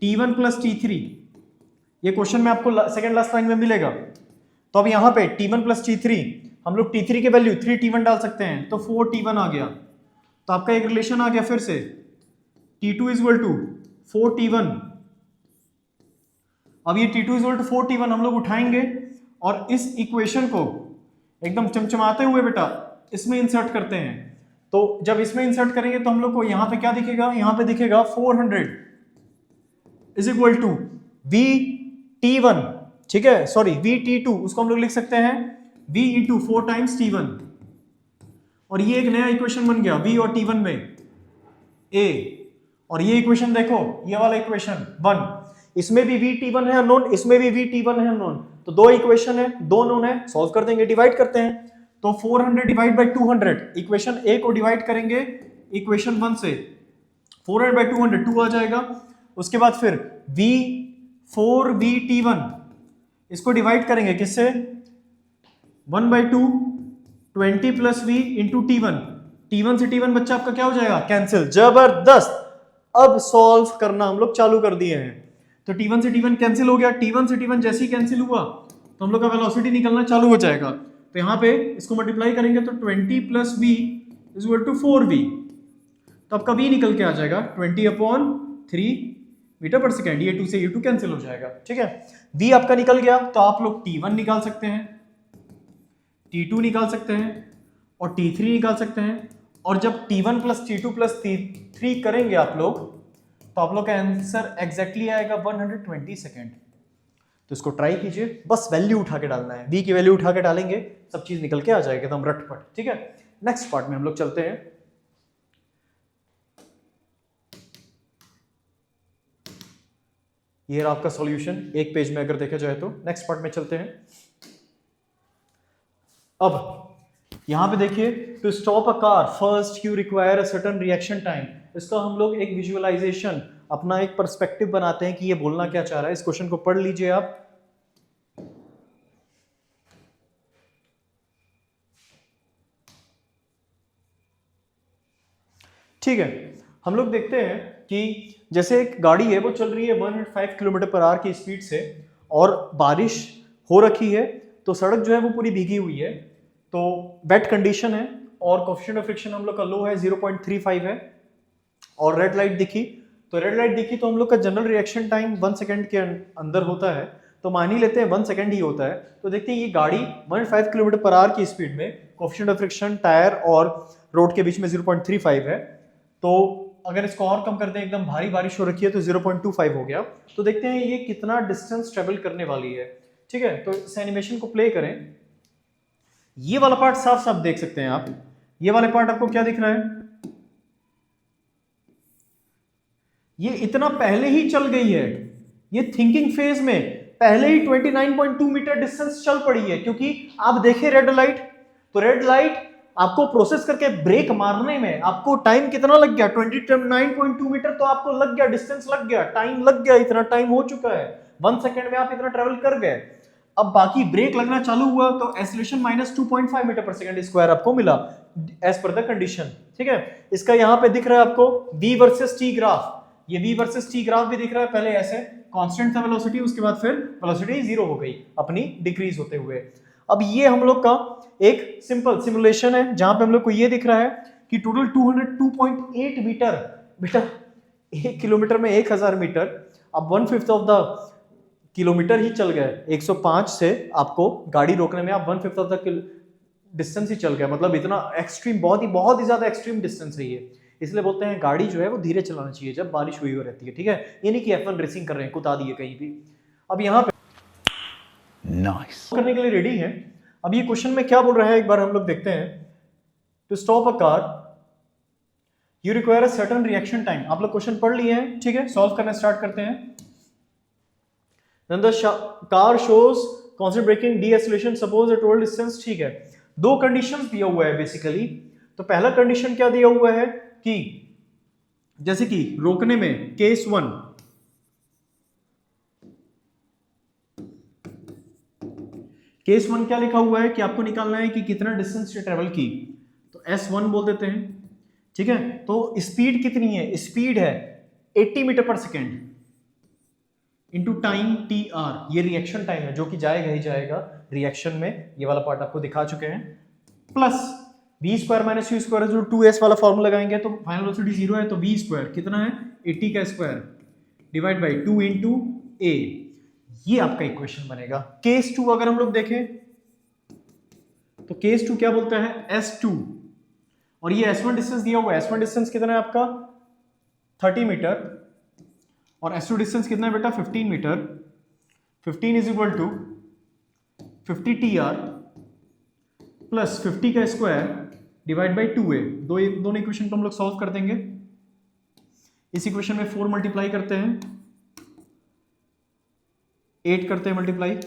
t1 plus t3, ये क्वेश्चन में आपको सेकंड लास्ट लाइन में मिलेगा। तो अब यहां पे t1 प्लस t3 हम लोग t3 के वैल्यू 3t1 डाल सकते हैं, तो 4t1 आ गया। तो आपका एक रिलेशन आ गया फिर से, t2 is equal to 4t1। अब ये t2 is equal to 4t1 हम लोग उठाएंगे और इस इक्वेशन को एकदम चमचमाते हुए बेटा इसमें इंसर्ट करते हैं। तो जब इसमें इंसर्ट करेंगे तो हम लोग को यहां पे क्या दिखेगा, यहां पे दिखेगा 400 इज इक्वल टू VT1, ठीक है, सॉरी VT2, उसको हम लोग लिख सकते हैं V इंटू 4 टाइम्स T1। और ये एक नया इक्वेशन बन गया V और T1 में A। और ये इक्वेशन देखो, ये वाला इक्वेशन 1, इसमें भी VT1 है अननोन, इसमें भी VT1 है अननोन, तो दो इक्वेशन है, दो नोन है, सॉल्व कर देंगे, डिवाइड करते हैं। तो 400 डिवाइड बाई 200, इक्वेशन A को डिवाइड करेंगे इक्वेशन 1 से, 400 बाई 200 2 आ जाएगा। उसके बाद फिर V4VT1 इसको डिवाइड करेंगे किससे, 1 by 2 20 plus V into T1, T1 से T1 बच्चा आपका क्या हो जाएगा, कैंसिल। जबरदस्त, अब सॉल्व करना हम लोग चालू कर दिए हैं। तो T1 से T1 कैंसिल हो गया, T1 से T1 जैसे ही कैंसिल हुआ तो हम लोग का वेलोसिटी निकलना चालू हो जाएगा। तो यहाँ पे इसको मल्टीप्लाई करेंगे तो 20 plus V is equal to 4V। तो आपका V निकल के आ जाएगा 20/3 मीटर पर सेकेंड, ये 2 से ये 2 कैंसिल हो जाएगा, ठीक है। V आपका निकल गया, तो आप लोग T1 निकाल सकते हैं, T2 निकाल सकते हैं और T3 निकाल सकते हैं। और जब T1 plus T2 plus T3 करेंगे आप लोग, तो आप लोग का आंसर एग्जैक्टली आएगा 120 सेकेंड। तो इसको ट्राई कीजिए, बस वैल्यू उठा के डालना है, V की वैल्यू उठा के डालेंगे, सब चीज निकल के आ जाएगा एकदम रटपट, ठीक है। नेक्स्ट पार्ट में हम लोग चलते हैं। ये रहा आपका सॉल्यूशन एक पेज में अगर देखा जाए तो। नेक्स्ट पार्ट में चलते हैं। अब यहां पे देखिए, to stop a car first you require a certain reaction time. इसका हम लोग एक विजुअलाइजेशन, अपना एक पर्सपेक्टिव बनाते हैं कि ये बोलना क्या चाह रहा है। इस क्वेश्चन को पढ़ लीजिए आप। ठीक है, हम लोग देखते हैं कि जैसे एक गाड़ी है वो चल रही है 105 किलोमीटर पर आवर की स्पीड से, और बारिश हो रखी है, तो सड़क जो है वो पूरी भीगी हुई है, तो वेट कंडीशन है और कोएफिशिएंट ऑफ फ्रिक्शन हम लोग का लो है 0.35 है, और रेड लाइट दिखी, तो रेड लाइट दिखी तो हम लोग का जनरल रिएक्शन टाइम 1 सेकंड के अंदर होता है, तो मान ही लेते हैं 1 सेकंड ही होता है। तो देखते हैं ये गाड़ी 105 किलोमीटर पर आवर की स्पीड में, कोएफिशिएंट ऑफ फ्रिक्शन टायर और रोड के बीच में 0.35 है, तो अगर इसको और कम कर दें, एकदम भारी बारिश हो रखी है तो 0.25 हो गया। तो देखते हैं ये कितना डिस्टेंस ट्रेवल करने वाली है, ठीक है। तो इस एनिमेशन को प्ले करें। ये वाला पार्ट साफ साफ देख सकते हैं आप, ये वाले पार्ट आपको क्या दिख रहा है, ये इतना पहले ही चल गई है, ये थिंकिंग फेज में पहले ही 29.2 मीटर डिस्टेंस चल पड़ी है। क्योंकि आप देखें रेड लाइट, तो रेड लाइट आपको प्रोसेस करके ब्रेक मारने में आपको टाइम कितना लग गया, 29.2 मीटर तो आपको लग गया, डिस्टेंस लग गया, टाइम लग गया, इतना टाइम हो चुका है, 1 सेकंड में आप इतना ट्रेवल कर गए। अब बाकी ब्रेक लगना चालू हुआ तो एक्सीलरेशन माइनस 2.5 मीटर पर सेकंड स्क्वायर आपको मिला एज पर द कंडीशन, ठीक है। इसका यहाँ पे दिख रहा है आपको V वर्सेस T ग्राफ, ये V वर्सेस T ग्राफ भी दिख रहा है। पहले ऐसे कांस्टेंट था वेलोसिटी, उसके बाद फिर वेलोसिटी 0 हो गई अपनी डिक्रीज होते हुए। अब ये हम लोग का एक सिंपल सिमुलेशन है जहां पे हम लोग को ये दिख रहा है कि टोटल 202.8 मीटर, बेटा 1 किलोमीटर में 1000 मीटर, अब 1/5 ऑफ द किलोमीटर ही चल गए। 105 से आपको गाड़ी रोकने में आप 1/5 ऑफ द डिस्टेंस ही चल गया, मतलब इतना एक्सट्रीम, बहुत ही ज्यादा एक्सट्रीम डिस्टेंस है ये। इसलिए बोलते हैं गाड़ी जो है वो धीरे चलाना चाहिए जब बारिश हुई हो रहती है, ठीक है। ये नहीं कि F1 रेसिंग कर रहे हैं, कुदा दिए कहीं भी। अब यहाँ पे नाइस करने के लिए रेडी है। अब ये क्वेश्चन में क्या बोल रहा है एक बार हम लोग देखते हैं। To stop a car you require a certain reaction time. आप लोग क्वेश्चन पढ़ लिए हैं, ठीक है। सॉल्व करना स्टार्ट करते हैं। Then the car shows constant braking, de-acceleration, suppose a total distance, ठीक है। दो कंडीशंस दिया हुआ है बेसिकली। तो पहला कंडीशन क्या दिया हुआ है कि जैसे कि रोकने में केस 1, केस 1 क्या लिखा हुआ है कि आपको निकालना है कि कितना डिस्टेंस से ट्रेवल की, तो S1 बोल देते हैं, ठीक है। तो स्पीड कितनी है, स्पीड है 80 metre per second into time TR, ये रिएक्शन टाइम है जो कि जाएगा ही जाएगा रिएक्शन में, ये वाला पार्ट आपको दिखा चुके हैं। Plus v square minus u square, जो 2s वाला फॉर्मूला लगाएंगे तो फाइनल वेलोसिटी 0 है, तो v स्क्वायर कितना है 80 का square divide by 2 into a, ये आपका इक्वेशन बनेगा। केस 2 अगर हम लोग देखें तो केस 2 क्या बोलता है S2, और ये S1 डिस्टेंस दिया हुआ है। S1 डिस्टेंस कितना है आपका 30 मीटर, और S2 डिस्टेंस कितना है बेटा 15 meter. 15 is equal to 50 TR plus 50 का स्क्वायर डिवाइड बाई 2a। दोनों इक्वेशन को हम लोग सॉल्व कर देंगे। इस इक्वेशन में 4 मल्टीप्लाई करते हैं, 8 करते हैं मल्टीप्लाई,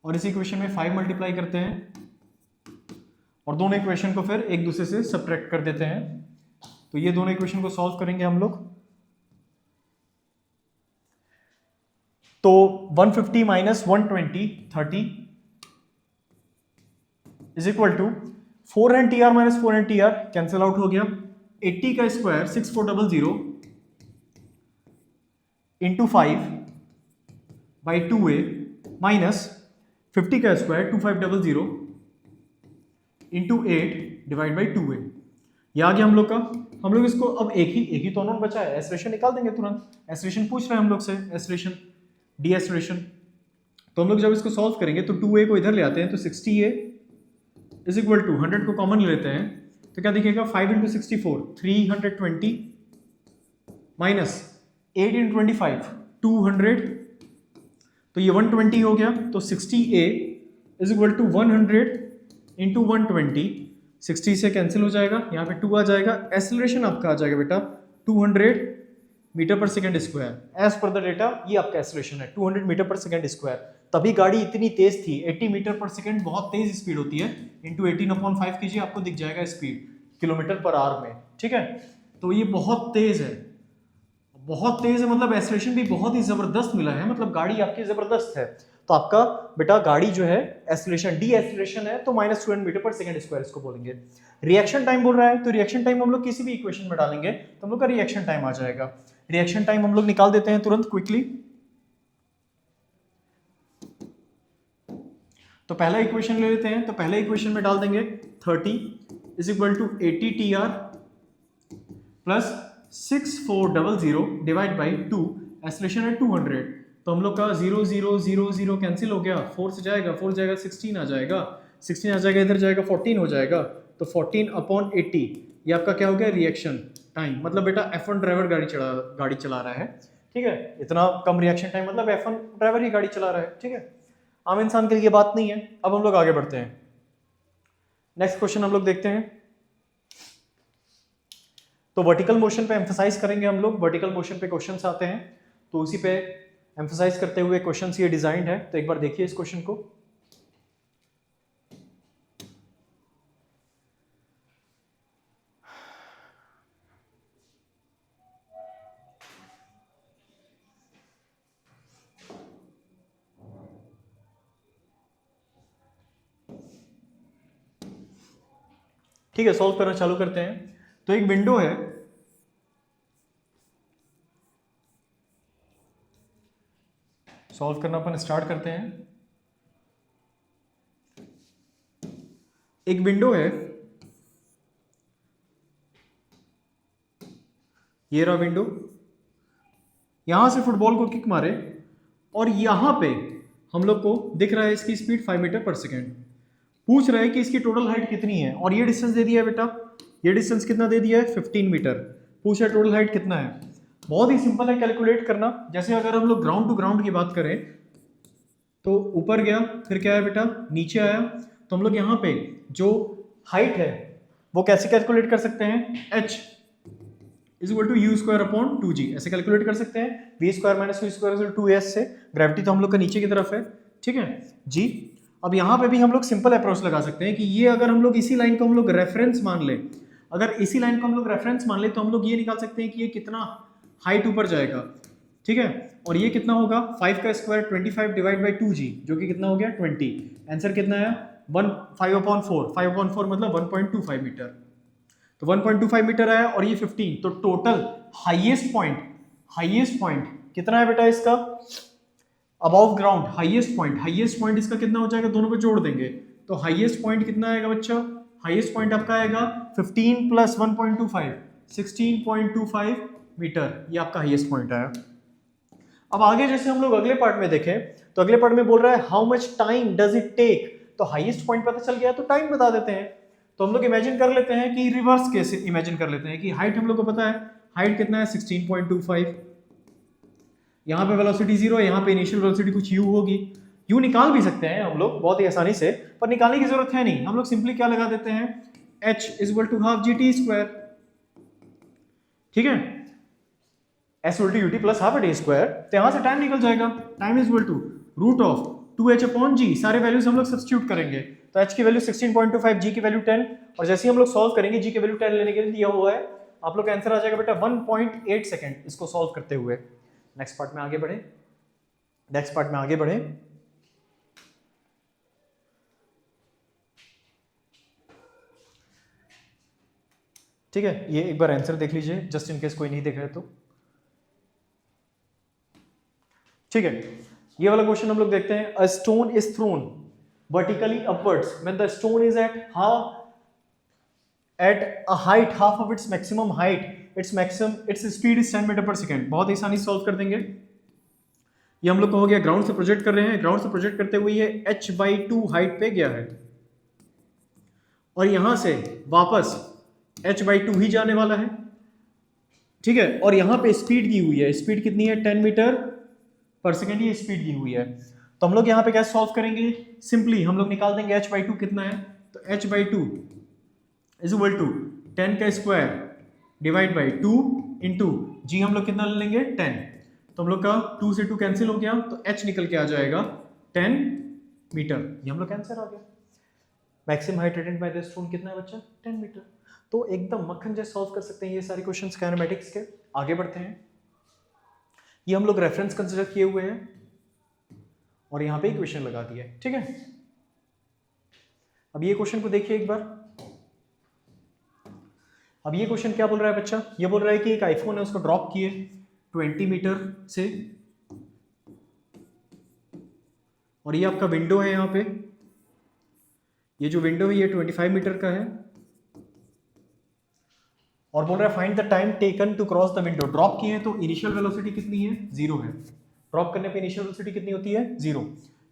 और इस इक्वेशन में 5 मल्टीप्लाई करते हैं, और दोनों इक्वेशन को फिर एक दूसरे से सब्ट्रैक्ट कर देते हैं। तो ये दोनों इक्वेशन को सॉल्व करेंगे हम लोग। तो 150 minus 120 30 is equal to 400 TR minus 400 TR cancel out हो गया। 80 का square 6400 into 5 by 2a minus 50 का square 2500 into 8 divide by 2a। ये आ गया हम लोग का। हम लोग इसको अब एक ही तो अननोन बचा है, एक्सेलरेशन निकाल देंगे तुरंत। एक्सेलरेशन पूछ रहे हैं हम लोग से, एक्सेलरेशन डी-एक्सेलरेशन। तो हम लोग जब इसको सॉल्व करेंगे तो 2a को इधर ले आते हैं, तो 60a इज इक्वल टू 100 को कॉमन लेते हैं, तो क्या दिखेगा 5 इंटू 64 320 माइनस 8 इंटू 25 200, तो ये 120 हो गया। तो 60a is equal to 100 into 120, 60 से कैंसिल हो जाएगा, यहाँ पे 2 आ जाएगा। एक्सेलरेशन आपका आ जाएगा बेटा 200 meter per second square. As per the data ये आपका एक्सेलरेशन है 200 मीटर पर सेकेंड स्क्वायर। तभी गाड़ी इतनी तेज थी, 80 मीटर पर सेकेंड बहुत तेज स्पीड होती है, इंटू 18/5 कीजिए, आपको दिख जाएगा स्पीड किलोमीटर पर आवर में, ठीक है। तो ये बहुत तेज है, बहुत तेज है, मतलब एक्सेलरेशन भी बहुत ही जबरदस्त मिला है, मतलब गाड़ी आपकी जबरदस्त है। तो आपका बेटा गाड़ी जो है एक्सेलरेशन डी एक्सेलरेशन है, तो minus 200 meter per second square इसको बोलेंगे। रिएक्शन टाइम बोल रहा है, तो रिएक्शन टाइम हम लोग किसी भी इक्वेशन में डालेंगे तो हम लोग का रिएक्शन टाइम आ जाएगा। रिएक्शन टाइम हम लोग निकाल देते हैं तुरंत क्विकली। तो पहला इक्वेशन ले लेते हैं, तो पहले इक्वेशन में डाल देंगे 30 is equal to 80 TR plus 6400 divide by 2, acceleration है 200, तो हम लोग का 0 0 0 0 कैंसिल हो गया, 4 से जाएगा, 4 जाएगा 16 आ जाएगा, 16 आ जाएगा, इधर जाएगा 14 हो जाएगा, तो 14/80 ये आपका क्या हो गया रिएक्शन टाइम। मतलब बेटा F1 ड्राइवर गाड़ी चला रहा है, ठीक है। इतना कम रिएक्शन टाइम मतलब F1 ड्राइवर ही गाड़ी चला रहा है, ठीक है। आम इंसान के लिए बात नहीं है। अब हम लोग आगे बढ़ते हैं, नेक्स्ट क्वेश्चन हम लोग देखते हैं। तो वर्टिकल मोशन पे एम्फसाइज करेंगे हम लोग। वर्टिकल मोशन पे क्वेश्चंस आते हैं, तो उसी पे एम्फसाइज करते हुए क्वेश्चंस ये डिजाइन्ड है। तो एक बार देखिए इस क्वेश्चन को। ठीक है, सॉल्व करना चालू करते हैं। तो एक विंडो है, सॉल्व करना अपन स्टार्ट करते हैं। एक विंडो है, ये रहा विंडो, यहां से फुटबॉल को किक मारे और यहां पे हम लोग को दिख रहा है इसकी स्पीड 5 मीटर पर सेकेंड। पूछ रहा है कि इसकी टोटल हाइट कितनी है, और ये डिस्टेंस दे दिया है बेटा, ये डिस्टेंस कितना दे दिया है 15 मीटर। पूछा टोटल हाइट कितना है। बहुत ही सिंपल है कैलकुलेट करना। जैसे अगर हम लोग ग्राउंड टू ग्राउंड की बात करें तो ऊपर गया, फिर क्या है बेटा नीचे आया, तो हम लोग यहाँ पे जो हाइट है वो कैसे कैलकुलेट कर सकते हैं, h is equal to u square upon 2g, ऐसे कैलकुलेट कर सकते हैं। V square minus u square 2s से, ग्रेविटी तो हम लोग का नीचे की तरफ है, ठीक है जी। अब यहाँ पे भी हम लोग सिंपल अप्रोच लगा सकते हैं कि ये अगर हम लोग इसी लाइन को हम लोग रेफरेंस मान ले, अगर इसी लाइन को हम लोग रेफरेंस मान ले तो हम लोग ये निकाल सकते हैं कि ये कितना हाइट ऊपर जाएगा, ठीक है। और ये कितना होगा 5 का स्क्वायर 25 डिवाइड बाई 2g, जो कि कितना हो गया 20। आंसर कितना है 5/4 मतलब 1.25 मीटर। तो 1.25 मीटर आया और ये 15, तो टोटल हाईएस्ट पॉइंट कितना है बेटा इसका अबव ग्राउंड, हाईएस्ट पॉइंट इसका कितना हो जाएगा, दोनों को जोड़ देंगे तो हाईएस्ट पॉइंट कितना आएगा बच्चा, हाईएस्ट पॉइंट आपका आएगा 15 प्लस 1.25 16.25 मीटर, ये आपका हाईएस्ट पॉइंट आया। अब आगे जैसे हम लोग अगले पार्ट में देखें तो अगले पार्ट में बोल रहा है how much time does it take, तो हाईएस्ट पॉइंट पता चल गया तो टाइम बता देते हैं। तो हम लोग इमेजिन कर लेते हैं कि रिवर्स केस इमेजिन कर लेते हैं कि हाइट हम लोग को पता है, हाइट कितना है 16.25, यहाँ पे वेलोसिटी 0 है, यहाँ पे इनिशियल वेलोसिटी कुछ u होगी, u निकाल भी सकते हैं हम लोग बहुत ही आसानी से, पर निकालने की जरूरत है नहीं। हम लोग सिंपली क्या लगा देते हैं h is equal to half gt square, ठीक है, s equal to ut plus half D square. तो यहाँ से टाइम निकल जाएगा, time is equal to root of 2h upon g, सारे वैल्यूज हम लोग सब्स्टिट्यूट करेंगे तो h की वैल्यू 16.25, g की वैल्यू 10, और जैसे ही हम लोग सॉल्व करेंगे g की वैल्यू 10 लेने के लिए दिया हुआ है, आप लोग का आंसर आ जाएगा बेटा 1.8 सेकंड इसको सॉल्व करते हुए। नेक्स्ट पार्ट में आगे बढ़े, ठीक है। ये एक बार आंसर देख लीजिए जस्ट इन केस कोई नहीं देख रहे तो, ठीक है। ये वाला क्वेश्चन हम लोग देखते हैं। A stone is throne vertically upwards when the stone is at a height half of its maximum height, its speed is 10 metre per second. बहुत आसानी से सॉल्व कर देंगे। ये हम लोग को हो गया, ग्राउंड से प्रोजेक्ट कर रहे हैं, ग्राउंड से प्रोजेक्ट करते हुए ये h/2 हाइट पे गया है और यहां से वापस h/2 ही जाने वाला है, ठीक है। और यहां पे स्पीड दी हुई है, स्पीड कितनी है 10 मीटर पर सेकेंड, ये स्पीड दी हुई है। तो हम लोग यहाँ पे कैसे सॉल्व करेंगे, सिंपली हम लोग निकाल देंगे h/2 कितना है, तो h/2 इज इक्वल टू 10 का स्क्वायर डिवाइड बाई 2 इंटू जी, हम लोग कितना ले लेंगे 10, तो हम लोग का 2 से 2 कैंसिल हो गया तो h निकल के आ जाएगा 10 मीटर, ये हम लोग का आंसर आ गया। Maximum height attend by the stone कितना है बच्चा 10 मीटर। तो एकदम मक्खन जैसे सॉल्व कर सकते हैं ये सारे क्वेश्चंस काइनेमेटिक्स के। आगे बढ़ते हैं, ये हम लोग रेफरेंस कंसिडर किए हुए हैं और यहाँ पे इक्वेशन लगा दिया है, ठीक है। अब ये क्वेश्चन को देखिए एक बार। अब ये क्वेश्चन क्या बोल रहा है बच्चा, ये बोल रहा है कि एक आईफोन है उसको ड्रॉप किए 20 मीटर से और ये आपका विंडो है, यहाँ पे ये जो विंडो है ये 25 मीटर का है और बोल रहा है find the time taken to cross the window. Drop किए हैं तो इनिशियल वेलोसिटी कितनी है 0 है, ड्रॉप करने पे इनिशियल वेलोसिटी कितनी होती है 0।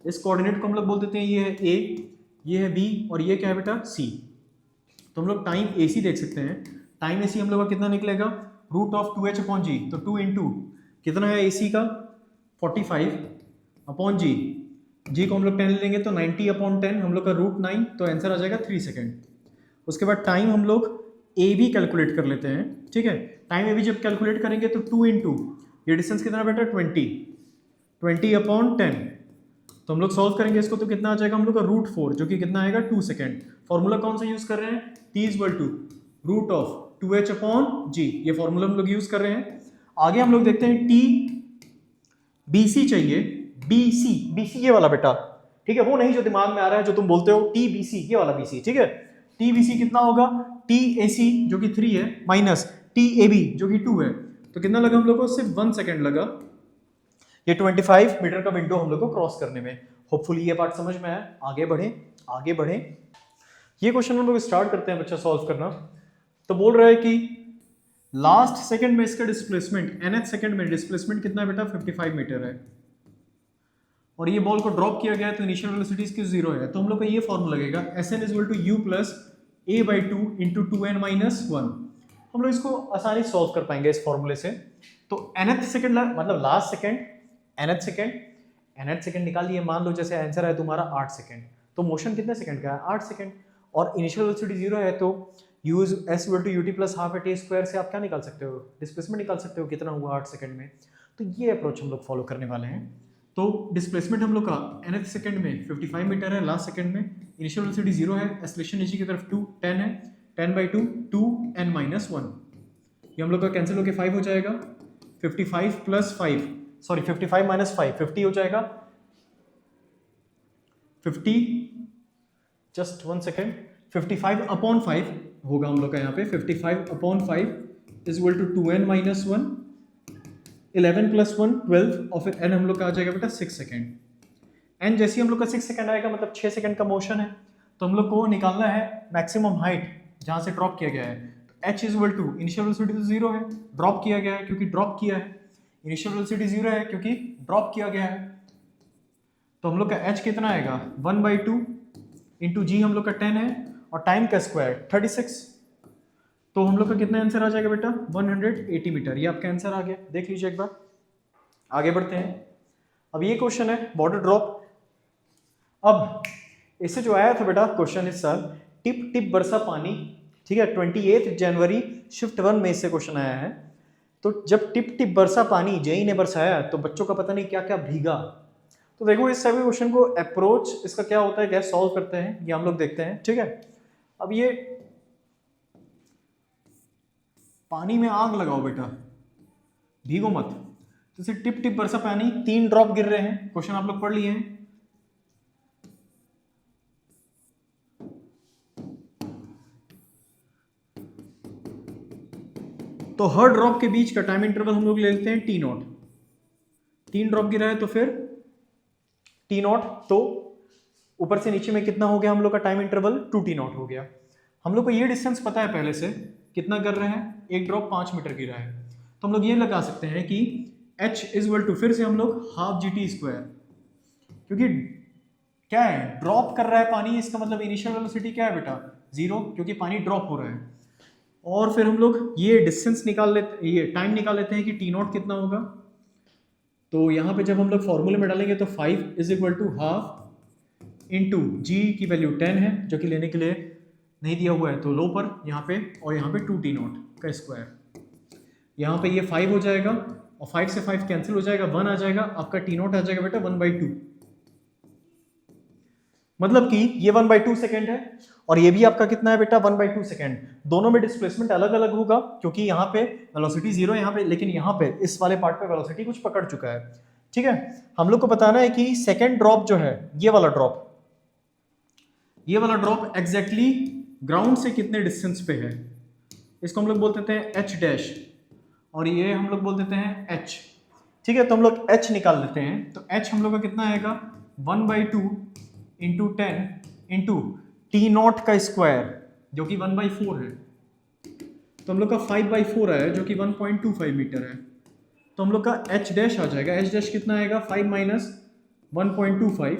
इस कोऑर्डिनेट को हम लोग बोल देते हैं, ये है a, ये है b और ये क्या है बेटा c। तो हम लोग टाइम ac देख सकते हैं, टाइम ac हम लोग का कितना निकलेगा root of 2h upon g, तो 2 इंटू कितना है ac का 45 अपॉन g को हम लोग 10 लेंगे तो 90 अपॉन 10 हम लोग का रूट 9, तो आंसर आ जाएगा 3 सेकेंड। उसके बाद टाइम हम लोग a भी कैलकुलेट कर लेते हैं, ठीक है। टाइम a भी जब कैलकुलेट करेंगे तो 2 इंटू ये डिस्टेंस कितना बेटा 20 अपॉन 10, तो हम लोग सॉल्व करेंगे इसको तो कितना आ जाएगा हम लोग का रूट 4, जो कि कितना आएगा 2 सेकेंड। फॉर्मूला कौन सा यूज कर रहे हैं, t is equal to root of 2h upon g, ये फॉर्मूला हम लोग यूज कर रहे हैं। आगे हम लोग देखते हैं t bc चाहिए, bc ये वाला बेटा, ठीक है, वो नहीं जो दिमाग में आ रहा है जो तुम बोलते हो t bc, ये वाला bc, ठीक है। t bc कितना होगा t ac जो कि 3 है माइनस t ab जो कि 2 है, तो कितना लगा हम लोग को सिर्फ 1 सेकेंड लगा ये 25 मीटर का विंडो हम लोग को क्रॉस करने में। होपफुली ये पार्ट समझ में आया। आगे बढ़े। ये क्वेश्चन हम लोग स्टार्ट करते हैं बच्चा सॉल्व करना। तो बोल रहा है कि लास्ट सेकंड में इसका डिस्प्लेसमेंट nth सेकंड में डिस्प्लेसमेंट कितना है बेटा 55 मीटर है और ये बॉल को ड्रॉप किया गया है तो इनिशियल वेलोसिटी इसकी 0 है, तो हम लोग का ये फॉर्मूला लगेगा Sn is equal to u plus a/2 into 2n-1। हम लोग इसको आसानी सॉल्व कर पाएंगे इस फॉर्मूले से। तो nth सेकंड मतलब लास्ट सेकंड, nth सेकंड निकाल लिए। मान लो जैसे आंसर है तुम्हारा 8 सेकंड, तो मोशन कितने सेकंड का है? 8 सेकंड। और इनिशियल वेलोसिटी 0 है तो use s = ut + ½ at a² से आप क्या निकाल सकते हो? डिस्प्लेसमेंट निकाल सकते हो, कितना हुआ 8 सेकंड में। तो ये अप्रोच हम लोग फॉलो करने वाले हैं। तो डिस्प्लेसमेंट हम लोग का nth सेकंड में 55 मीटर है, लास्ट सेकंड में इनिशियल वेलोसिटी 0 है, एक्सेलरेशन नीचे की तरफ 10 है, 10/2 2n-1। ये हम लोग का कैंसिल होकर 5 हो जाएगा। 55 + 5 सॉरी 55 - 5 50 हो जाएगा। 50 जस्ट 1 सेकेंड 55/5 होगा हम लोग का यहाँ पे। 55/5 = 2n-1। 11 + 1 12 और फिर n हम लोग का आ जाएगा बेटा 6 सेकेंड। n जैसे ही हम लोग का 6 सेकेंड आएगा मतलब 6 सेकेंड का मोशन है, तो हम लोग को निकालना है मैक्सिमम हाइट जहाँ से ड्रॉप किया गया है। तो h = इनिशियल वेलोसिटी तो 0 है, ड्रॉप किया गया है क्योंकि ड्रॉप किया है। इनिशियल वेलोसिटी 0 है क्योंकि ड्रॉप किया गया है। तो हम लोग का h कितना आएगा? 1/2 इंटू g हम लोग का 10 है और टाइम का स्क्वायर 36। तो हम लोग का कितना आंसर आ जाएगा बेटा? 180 मीटर। ये आपका आंसर आ गया, देख लीजिए एक बार। आगे बढ़ते हैं। अब ये क्वेश्चन है बॉर्डर ड्रॉप। अब इससे जो आया था बेटा क्वेश्चन इस साल, टिप टिप बरसा पानी, ठीक है, 28 जनवरी शिफ्ट 1 में इससे क्वेश्चन आया है। तो जब टिप टिप बरसा पानी जेई ने बरसाया तो बच्चों का पता नहीं क्या क्या भीगा। तो देखो इस सभी क्वेश्चन को अप्रोच इसका क्या होता है, कैसे सॉल्व करते हैं, ये हम लोग देखते हैं, ठीक है। अब ये पानी में आग लगाओ बेटा, भीगो मत। जैसे टिप टिप बरसा पानी, 3 ड्रॉप गिर रहे हैं, क्वेश्चन आप लोग पढ़ लिए हैं। तो हर ड्रॉप के बीच का टाइम इंटरवल हम लोग ले लेते हैं t0। 3 ड्रॉप गिरा है तो फिर t0, तो ऊपर से नीचे में कितना हो गया हम लोग का टाइम इंटरवल? 2t0 हो गया। हम लोग को ये डिस्टेंस पता है पहले से, कितना कर रहे हैं? एक ड्रॉप 5 मीटर गिरा है, तो हम लोग ये लगा सकते हैं कि h = फिर से हम लोग ½ क्योंकि क्या है, ड्रॉप कर रहा है पानी, इसका मतलब इनिशियल वेलोसिटी क्या है बेटा? 0, क्योंकि पानी ड्रॉप हो रहा है। और फिर हम लोग ये डिस्टेंस निकाल लेते, ये टाइम निकाल लेते हैं कि t0 कितना होगा। तो यहाँ पे जब हम लोग फॉर्मूले में डालेंगे तो 5 = ½ इंटू जी की वैल्यू 10 है, जो कि लेने के लिए नहीं दिया हुआ है तो लो पर यहाँ पे, और यहाँ पे 2t0 का स्क्वायर। यहाँ पे ये 5 हो जाएगा और 5 से 5 कैंसिल हो जाएगा, 1 आ जाएगा, आपका t0 आ जाएगा बेटा 1/2। मतलब कि ये 1/2 सेकेंड है और ये भी आपका कितना है बेटा? 1/2 सेकेंड। दोनों में डिस्प्लेसमेंट अलग अलग होगा क्योंकि यहाँ पे वेलोसिटी 0 है यहाँ पे, लेकिन यहाँ पे इस वाले पार्ट पे वेलोसिटी कुछ पकड़ चुका है, ठीक है। हम लोग को बताना है कि सेकेंड ड्रॉप जो है, ये वाला ड्रॉप एग्जैक्टली ग्राउंड से कितने डिस्टेंस पे है। इसको हम लोग बोल देते हैं h' और ये हम लोग बोल देते हैं h, ठीक है। तो हम लोग h निकाल लेते हैं। तो h हम लोग का कितना आएगा? 1/2 इंटू 10 इंटू t0 का स्क्वायर, जो कि 1/4 है। तो हम लोग का 5/4 आया, जो कि 1.25 मीटर है। तो हम लोग का h' आ जाएगा। h' कितना आएगा? 5 - 1.25,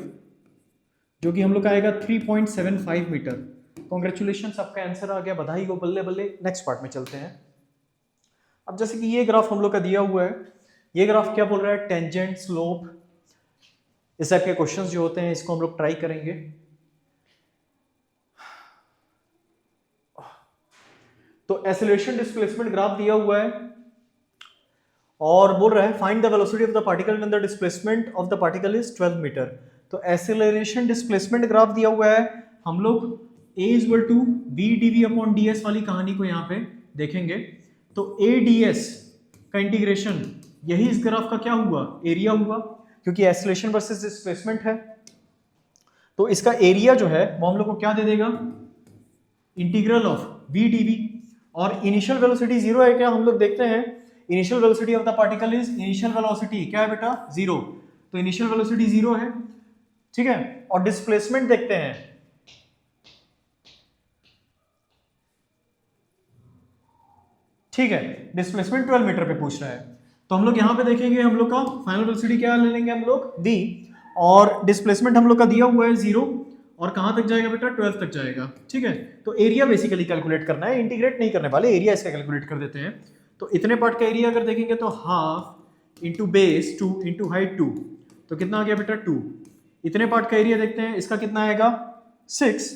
जो कि हम लोग का आएगा 3.75 मीटर। कॉन्ग्रेचुलेशंस, आपका आंसर आ गया, बधाई हो, बल्ले बल्ले। नेक्स्ट पार्ट में चलते हैं। अब जैसे कि ये ग्राफ हम लोग का दिया हुआ है, ये ग्राफ क्या बोल रहा है? टेंजेंट, स्लोप, इस टाइप के क्वेश्चंस जो होते हैं इसको हम लोग ट्राई करेंगे। तो एक्सेलरेशन डिस्प्लेसमेंट ग्राफ दिया हुआ है और बोल रहा है find the velocity of the particle when the displacement of the particle is 12 metre. तो एक्सेलरेशन डिस्प्लेसमेंट ग्राफ दिया हुआ है, हम लोग a = v/dv/ds वाली कहानी को यहाँ पे देखेंगे। तो a/ds का इंटीग्रेशन, यही इस ग्राफ का क्या हुआ? एरिया हुआ, क्योंकि एक्सेलरेशन वर्सेस डिस्प्लेसमेंट है। तो इसका एरिया जो है वो हम लोग को क्या दे देगा? Integral of v/dv। और इनिशियल वेलोसिटी 0 है क्या? हम लोग देखते हैं। Initial velocity of the particle is, initial velocity क्या है बेटा? 0। तो इनिशियल वेलोसिटी 0 है, ठीक है। और डिस्प्लेसमेंट देखते हैं, ठीक है, डिस्प्लेसमेंट 12 मीटर पे पूछ रहा है। तो हम लोग यहाँ पे देखेंगे, हम लोग का फाइनल वेलोसिटी क्या ले लेंगे हम लोग? v, और डिस्प्लेसमेंट हम लोग का दिया हुआ है 0, और कहाँ तक जाएगा बेटा, 12 तक जाएगा। ठीक है, तो एरिया बेसिकली कैलकुलेट करना है, इंटीग्रेट नहीं करने वाले, एरिया इसका कैलकुलेट कर देते हैं। तो इतने पार्ट का एरिया अगर देखेंगे तो half into base 2 into height 2, तो कितना आ गया बेटा 2। इतने पार्ट का एरिया देखते हैं, इसका कितना आएगा 6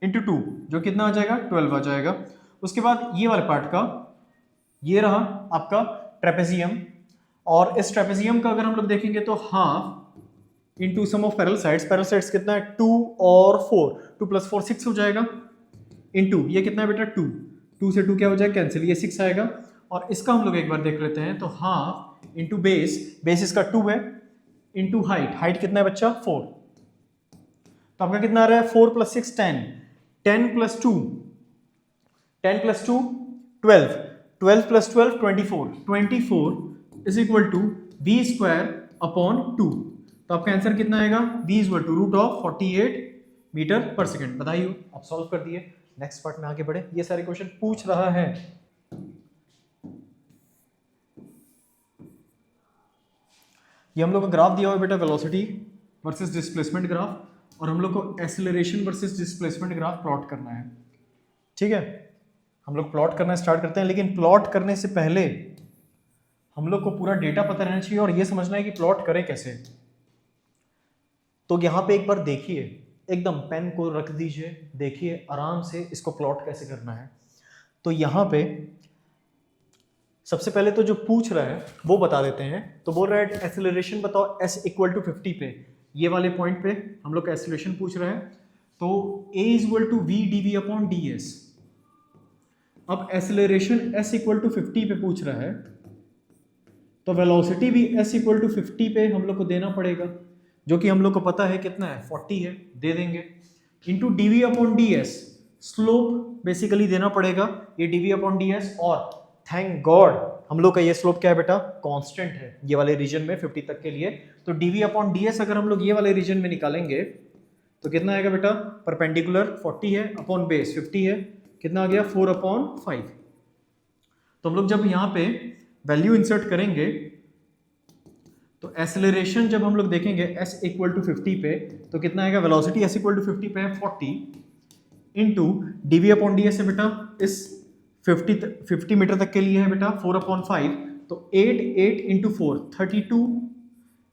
इंटू 2, जो कितना आ जाएगा 12 आ जाएगा। उसके बाद ये वाले पार्ट का, ये रहा आपका ट्रेपेजियम, और इस ट्रेपेजियम का अगर हम लोग देखेंगे तो half into sum of parallel sides कितना है 2 और 4, 2 + 4 6 हो जाएगा, इंटू ये कितना है बेटा 2, 2 से 2 क्या हो जाएगा कैंसिल, ये 6 आएगा। और इसका हम लोग एक बार देख लेते हैं, तो हाफ इंटू बेस इसका 2 है, इंटू हाइट कितना है बच्चा 4, तो आपका कितना आ रहा है 4 + 6 10, 10 + 2 12, 12 + 12 24 इज इक्वल टू v²/2। तो आपका आंसर कितना आएगा, v = √48 मीटर/सेकंड। बधाई हो, आप सॉल्व कर दिए। नेक्स्ट पार्ट में आगे बढ़े, ये सारे क्वेश्चन पूछ रहा है। ये हम लोग को ग्राफ दिया हुआ है बेटा, वेलोसिटी वर्सेस डिस्प्लेसमेंट ग्राफ, और हम लोग को acceleration versus displacement graph plot करना है। ठीक है, हम लोग प्लॉट करना स्टार्ट करते हैं, लेकिन प्लॉट करने से पहले हम लोग को पूरा डेटा पता रहना चाहिए और ये समझना है कि प्लॉट करें कैसे। तो यहाँ पे एक बार देखिए, एकदम पेन को रख दीजिए, देखिए आराम से इसको प्लॉट कैसे करना है। तो यहाँ पे सबसे पहले तो जो पूछ रहा है वो बता देते हैं। तो बोल रहा है एक्सेलरेशन बताओ s = 50 पे, ये वाले पॉइंट पे हम लोग का एक्सेलरेशन पूछ रहा है। तो a = v dv/ds। अब एक्सेलरेशन s = 50 पे पूछ रहा है, तो वेलोसिटी भी s = 50 पे हम लोग को देना पड़ेगा, जो कि हम लोग को पता है कितना है 40 है, दे देंगे, इंटू dv/ds स्लोप बेसिकली देना पड़ेगा, ये dv/ds, और थैंक गॉड हम लोग का ये स्लोप क्या है बेटा, कांस्टेंट है ये वाले रीजन में 50 तक के लिए। तो dv/ds अगर हम लोग ये वाले रीजन में निकालेंगे तो कितना आएगा बेटा, परपेंडिकुलर 40 है, अपॉन बेस 50 है, कितना आ गया 4/5। तो हम लोग जब यहाँ पे वैल्यू इंसर्ट करेंगे तो एक्सेलरेशन जब हम लोग देखेंगे s = 50 पे, तो कितना आएगा, वेलोसिटी s = 50 पे है 40, इंटू dv/ds है बेटा इस 50 मीटर तक के लिए है बेटा 4/5, तो 8 × 4 32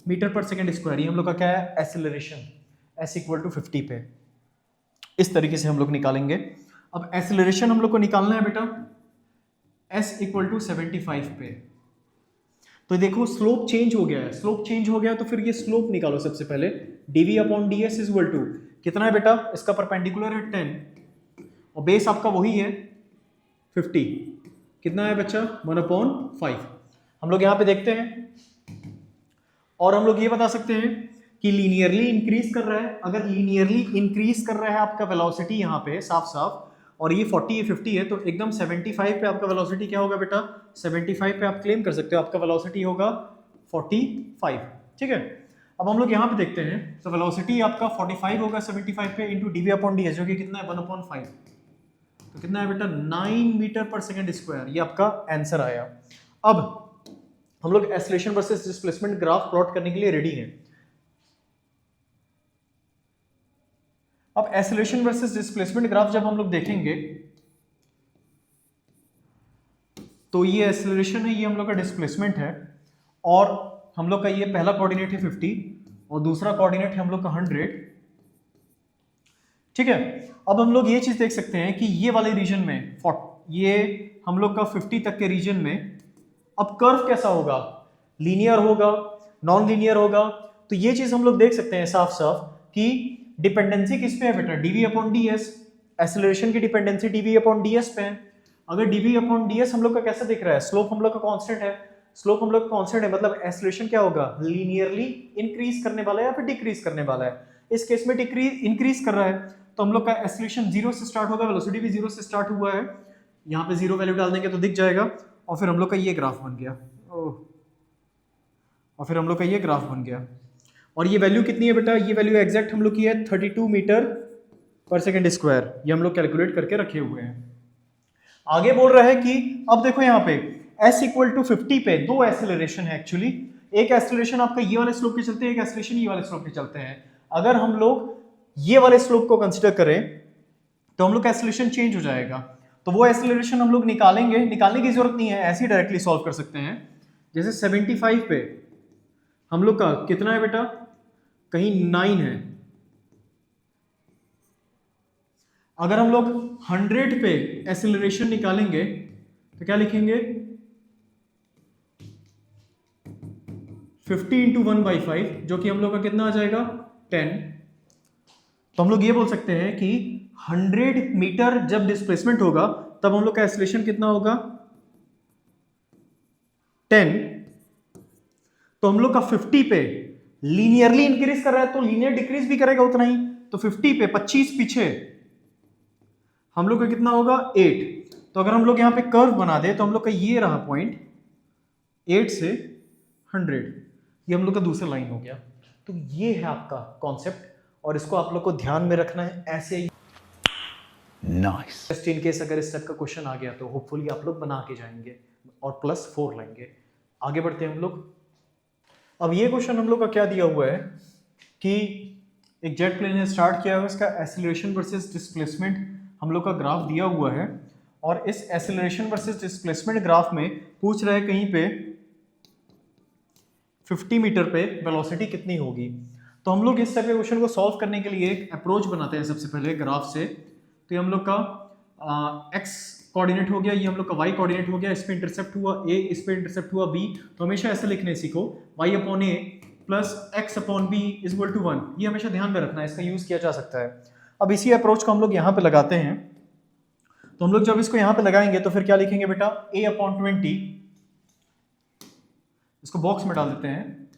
मीटर/सेकंड स्क्वायर। ये हम लोग का क्या है, एक्सेलरेशन s = 50 पे। इस तरीके से हम लोग निकालेंगे। अब एक्सेलरेशन हम लोग को निकालना है बेटा s = 75 पे। तो देखो स्लोप चेंज हो गया है, स्लोप चेंज हो गया तो फिर ये स्लोप निकालो सबसे पहले। dv/ds = कितना है बेटा, इसका परपेंडिकुलर है 10 और बेस आपका वही है 50, कितना है बच्चा 1/5। हम लोग यहाँ पे देखते हैं और हम लोग ये बता सकते हैं कि लीनियरली इंक्रीज कर रहा है। अगर लीनियरली इंक्रीज कर रहा है आपका वेलोसिटी यहाँ पे साफ साफ, और ये 40 ये 50 है, तो एकदम 75 पे आपका वेलोसिटी क्या होगा बेटा, 75 पे आप क्लेम कर सकते हो आपका वेलोसिटी होगा 45। ठीक है, अब हम लोग यहाँ पे देखते हैं, तो वेलोसिटी आपका 45 होगा 75 पे, इंटू dv/ds जो कि कितना है 1/5, तो कितना है बेटा 9 मीटर/सेकंड स्क्वायर। ये आपका आंसर आया। अब हम लोग acceleration versus displacement graph plot करने के लिए रेडी हैं। अब एक्सेलरेशन वर्सेस डिस्प्लेसमेंट ग्राफ जब हम लोग देखेंगे तो ये एक्सेलरेशन है, ये हम लोग का डिस्प्लेसमेंट है, और हम लोग का ये पहला कोऑर्डिनेट है 50 और दूसरा कोऑर्डिनेट है हम लोग का 100। ठीक है, अब हम लोग ये चीज देख सकते हैं कि ये वाले रीजन में ये हम लोग का 50 तक के रीजन में अब कर्व कैसा होगा, लीनियर होगा, नॉन लीनियर होगा। तो ये चीज हम लोग देख सकते हैं साफ साफ कि डिपेंडेंसी किस पे है बेटा, dv/ds। एक्सेलरेशन की डिपेंडेंसी dv/ds पे है। अगर dv/ds हम लोग का कैसा दिख रहा है, स्लोप हम लोग का कांस्टेंट है, स्लोप हम लोग का कांस्टेंट है, मतलब एक्सेलरेशन क्या होगा, लीनियरली इंक्रीज करने वाला है या फिर डिक्रीज करने वाला है। इस केस में इंक्रीज कर रहा है, तो हम लोग का एक्सेलरेशन 0 से स्टार्ट होगा, वेलोसिटी भी 0 से स्टार्ट हुआ है, यहाँ पे 0 वैल्यू डाल देंगे तो दिख जाएगा, और फिर हम लोग का ये ग्राफ बन गया। और फिर हम लोग का ये ग्राफ बन गया, और ये वैल्यू कितनी है बेटा, ये वैल्यू एग्जैक्ट हम लोग की है 32 मीटर/सेकंड स्क्वायर। ये हम लोग कैलकुलेट करके रखे हुए हैं। आगे बोल रहा है कि अब देखो यहाँ पे s = 50 पे दो एक्सेलरेशन है एक्चुअली। एक एक्सेलरेशन आपका ये वाले स्लोप के चलते हैं, एक एक्सेलरेशन ये वाले स्लोप के चलते हैं। अगर हम लोग ये वाले स्लोप को कंसिडर करें तो हम लोग का एक्सेलरेशन चेंज हो जाएगा। तो वो एक्सेलरेशन हम लोग निकालने की जरूरत नहीं है, ऐसे ही डायरेक्टली सॉल्व कर सकते हैं। जैसे 75 पे हम लोग का कितना है बेटा, कहीं 9 है। अगर हम लोग 100 पे एक्सेलरेशन निकालेंगे तो क्या लिखेंगे, 50 इंटू 1/5, जो कि हम लोग का कितना आ जाएगा, 10। तो हम लोग ये बोल सकते हैं कि 100 मीटर जब डिस्प्लेसमेंट होगा तब हम लोग का एक्सेलरेशन कितना होगा, 10। तो हम लोग का 50 पे लीनियरली इंक्रीज कर रहा है तो लीनियर डिक्रीज भी करेगा उतना ही। तो 50 पे 25 पीछे हम लोग का कितना होगा, 8। तो अगर हम लोग यहां पे कर्व बना दे तो हम लोग का ये रहा पॉइंट, 8 से 100, ये हम लोग का दूसरा लाइन हो गया। तो ये है आपका कॉन्सेप्ट और इसको आप लोग को ध्यान में रखना है ऐसे ही। नाइस। इन केस अगर इस टाइप का क्वेश्चन आ गया तो होपफुली आप लोग बना के जाएंगे और +4 लाएंगे। आगे बढ़ते हैं हम लोग। अब ये क्वेश्चन हम लोग का क्या दिया हुआ है कि एक जेट प्लेन ने स्टार्ट किया है, उसका एक्सीलरेशन वर्सेस डिस्प्लेसमेंट हम लोग का ग्राफ दिया हुआ है और इस एक्सीलरेशन वर्सेस डिस्प्लेसमेंट ग्राफ में पूछ रहा है कहीं पे 50 मीटर पे वेलोसिटी कितनी होगी। तो हम लोग इस टाइप के क्वेश्चन को सॉल्व करने के लिए एक अप्रोच बनाते हैं सबसे पहले ग्राफ से। तो ये हम लोग का x कोऑर्डिनेट हो गया, ये हम लोग का y कोऑर्डिनेट हो गया, इस पे इंटरसेप्ट हुआ a, इस पे इंटरसेप्ट हुआ b। तो हमेशा ऐसे लिखने सीखो, y upon a plus x upon b is equal to 1। ये हमेशा ध्यान में रखना है, इसका यूज किया जा सकता है। अब इसी अप्रोच को हम लोग यहाँ पे लगाते हैं। तो हम लोग जब इसको यहाँ पे लगाएंगे तो फिर क्या लिखेंगे बेटा, a अपॉन 20, इसको बॉक्स में डाल देते हैं,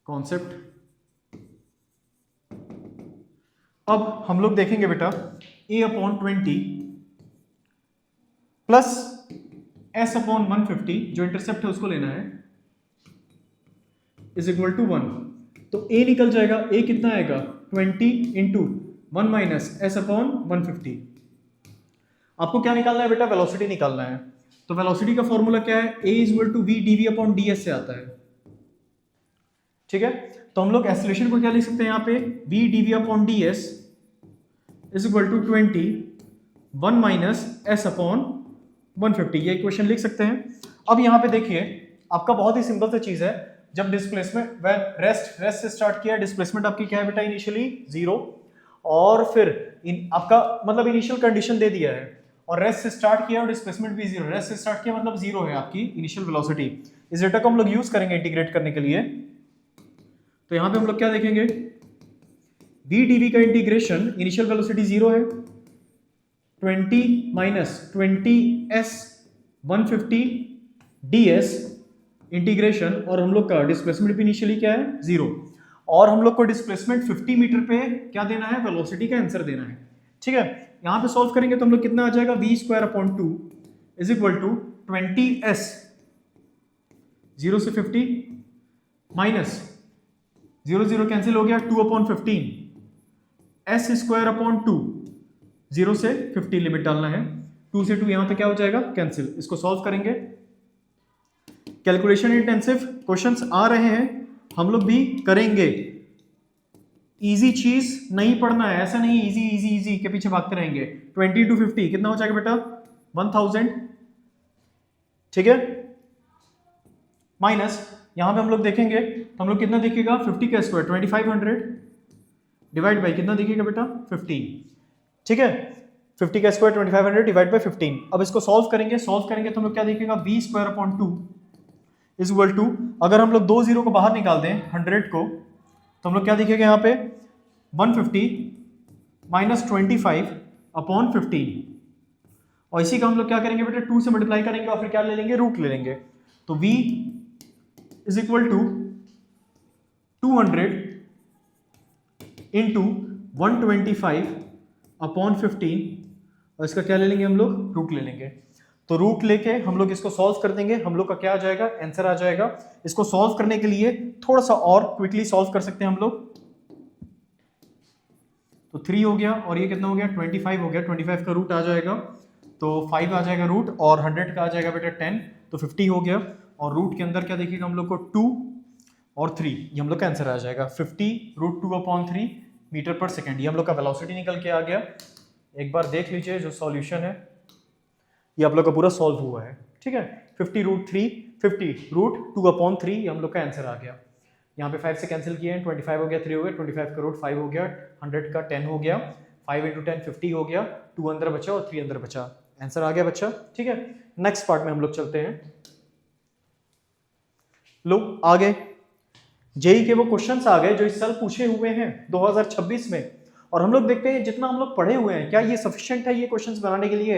कॉन्सेप्ट। अब हम लोग देखेंगे बेटा a upon 20 plus s upon 150, जो इंटरसेप्ट है उसको लेना है, इज इक्वल टू 1। तो a निकल जाएगा, a कितना आएगा, 20 इंटू 1 माइनस s अपॉन 150। आपको क्या निकालना है बेटा, वेलोसिटी निकालना है। तो वेलोसिटी का फॉर्मूला क्या है, a is equal to v dv upon ds से आता है। ठीक है, तो हम लोग एक्सेलरेशन को क्या लिख सकते हैं यहाँ पे, v dv upon ds is equal to 20 1 minus s upon 150, ये इक्वेशन लिख सकते हैं। अब यहाँ पे देखिए आपका बहुत ही सिंपल सा चीज है, जब डिस्प्लेसमेंट रेस्ट से स्टार्ट किया, डिस्प्लेसमेंट आपकी क्या है बेटा, इनिशियली 0, और फिर आपका मतलब इनिशियल कंडीशन दे दिया है, और रेस्ट से स्टार्ट किया और डिस्प्लेसमेंट भी 0, रेस्ट से स्टार्ट किया मतलब 0 है आपकी इनिशियल वेलोसिटी। इस डेटा को हम लोग यूज करेंगे इंटीग्रेट करने के लिए। तो यहाँ पे हम लोग क्या देखेंगे, v dv का इंटीग्रेशन, इनिशियल वेलोसिटी 0 है, 20 माइनस 20s 150 ds इंटीग्रेशन, और हम लोग का डिस्प्लेसमेंट भी इनिशियली क्या है, 0, और हम लोग को डिस्प्लेसमेंट 50 मीटर पे क्या देना है, वेलोसिटी का आंसर देना है। ठीक है, यहां पे सॉल्व करेंगे तो हम लोग कितना आ जाएगा, v square upon 2 is equal to 20s 0 से 50 माइनस 0 0 कैंसिल हो गया, 2 अपॉन 15 s स्क्वायर अपॉन 2, 0 से 50 लिमिट डालना है, 2 से 2 यहां पे क्या हो जाएगा, कैंसिल। इसको सॉल्व करेंगे। कैलकुलेशन इंटेंसिव क्वेश्चंस आ रहे हैं, हम लोग भी करेंगे। इजी चीज नहीं पढ़ना है, ऐसा नहीं इजी इजी इजी के पीछे भागते रहेंगे। 20 to 50 कितना हो जाएगा बेटा, 1000। ठीक है, माइनस यहां पे हम लोग देखेंगे तो हम लोग कितना दिखेगा, 50 का स्क्वायर 2500 डिवाइड बाई कितना दिखेगा बेटा, 15। ठीक है, 50 का स्क्वायर 2500 डिवाइड बाई 15। अब इसको सॉल्व करेंगे तो हम लोग क्या देखेगा, v square upon 2 is equal to, अगर हम लोग 2 0 को बाहर निकाल दें 100 को, तो हम लोग क्या दिखेगा यहाँ पे, 150 माइनस 25 अपॉन 15, और इसी का हम लोग क्या करेंगे बेटा, 2 से मल्टीप्लाई करेंगे और फिर क्या ले लेंगे, रूट ले लेंगे। तो v is equal to 200 into 125 upon 15, और इसका क्या ले लेंगे हम लोग, रूट ले लेंगे। तो रूट लेके हम लोग इसको सॉल्व कर देंगे, हम लोग का क्या आ जाएगा, आंसर आ जाएगा। इसको सॉल्व करने के लिए थोड़ा सा और क्विकली सॉल्व कर सकते हैं हम लोग। तो 3 हो गया और ये कितना हो गया, 25 हो गया, 25 का रूट आ जाएगा तो 5 आ जाएगा रूट, और 100 का आ जाएगा बेटा 10, तो 50 हो गया। और रूट के अंदर क्या देखिएगा हम लोग को 2, और 3, ये हम लोग का आंसर आ जाएगा 50√2/3 मीटर पर सेकेंड। ये हम लोग का वेलोसिटी निकल के आ गया। एक बार देख लीजिए जो सॉल्यूशन है ये आप लोग का पूरा सॉल्व हुआ है, ठीक है। 50√2/3 ये हम लोग का आंसर आ गया। यहाँ पे 5 से कैंसिल किए हैं, 25 हो गया, 3 हो गया, 25 करोड़ 5 हो गया, 100 का 10 हो गया, 5 × 10 50 हो गया, 2 अंदर बचा और 3 अंदर बचा, आंसर आ गया बच्चा, ठीक है। नेक्स्ट पार्ट में हम लोग चलते हैं। लो आगे जेई के वो क्वेश्चंस आ गए जो इस साल पूछे हुए हैं 2026 में, और हम लोग देखते हैं जितना हम लोग पढ़े हुए हैं क्या ये सफिशिएंट है ये क्वेश्चंस बनाने के लिए।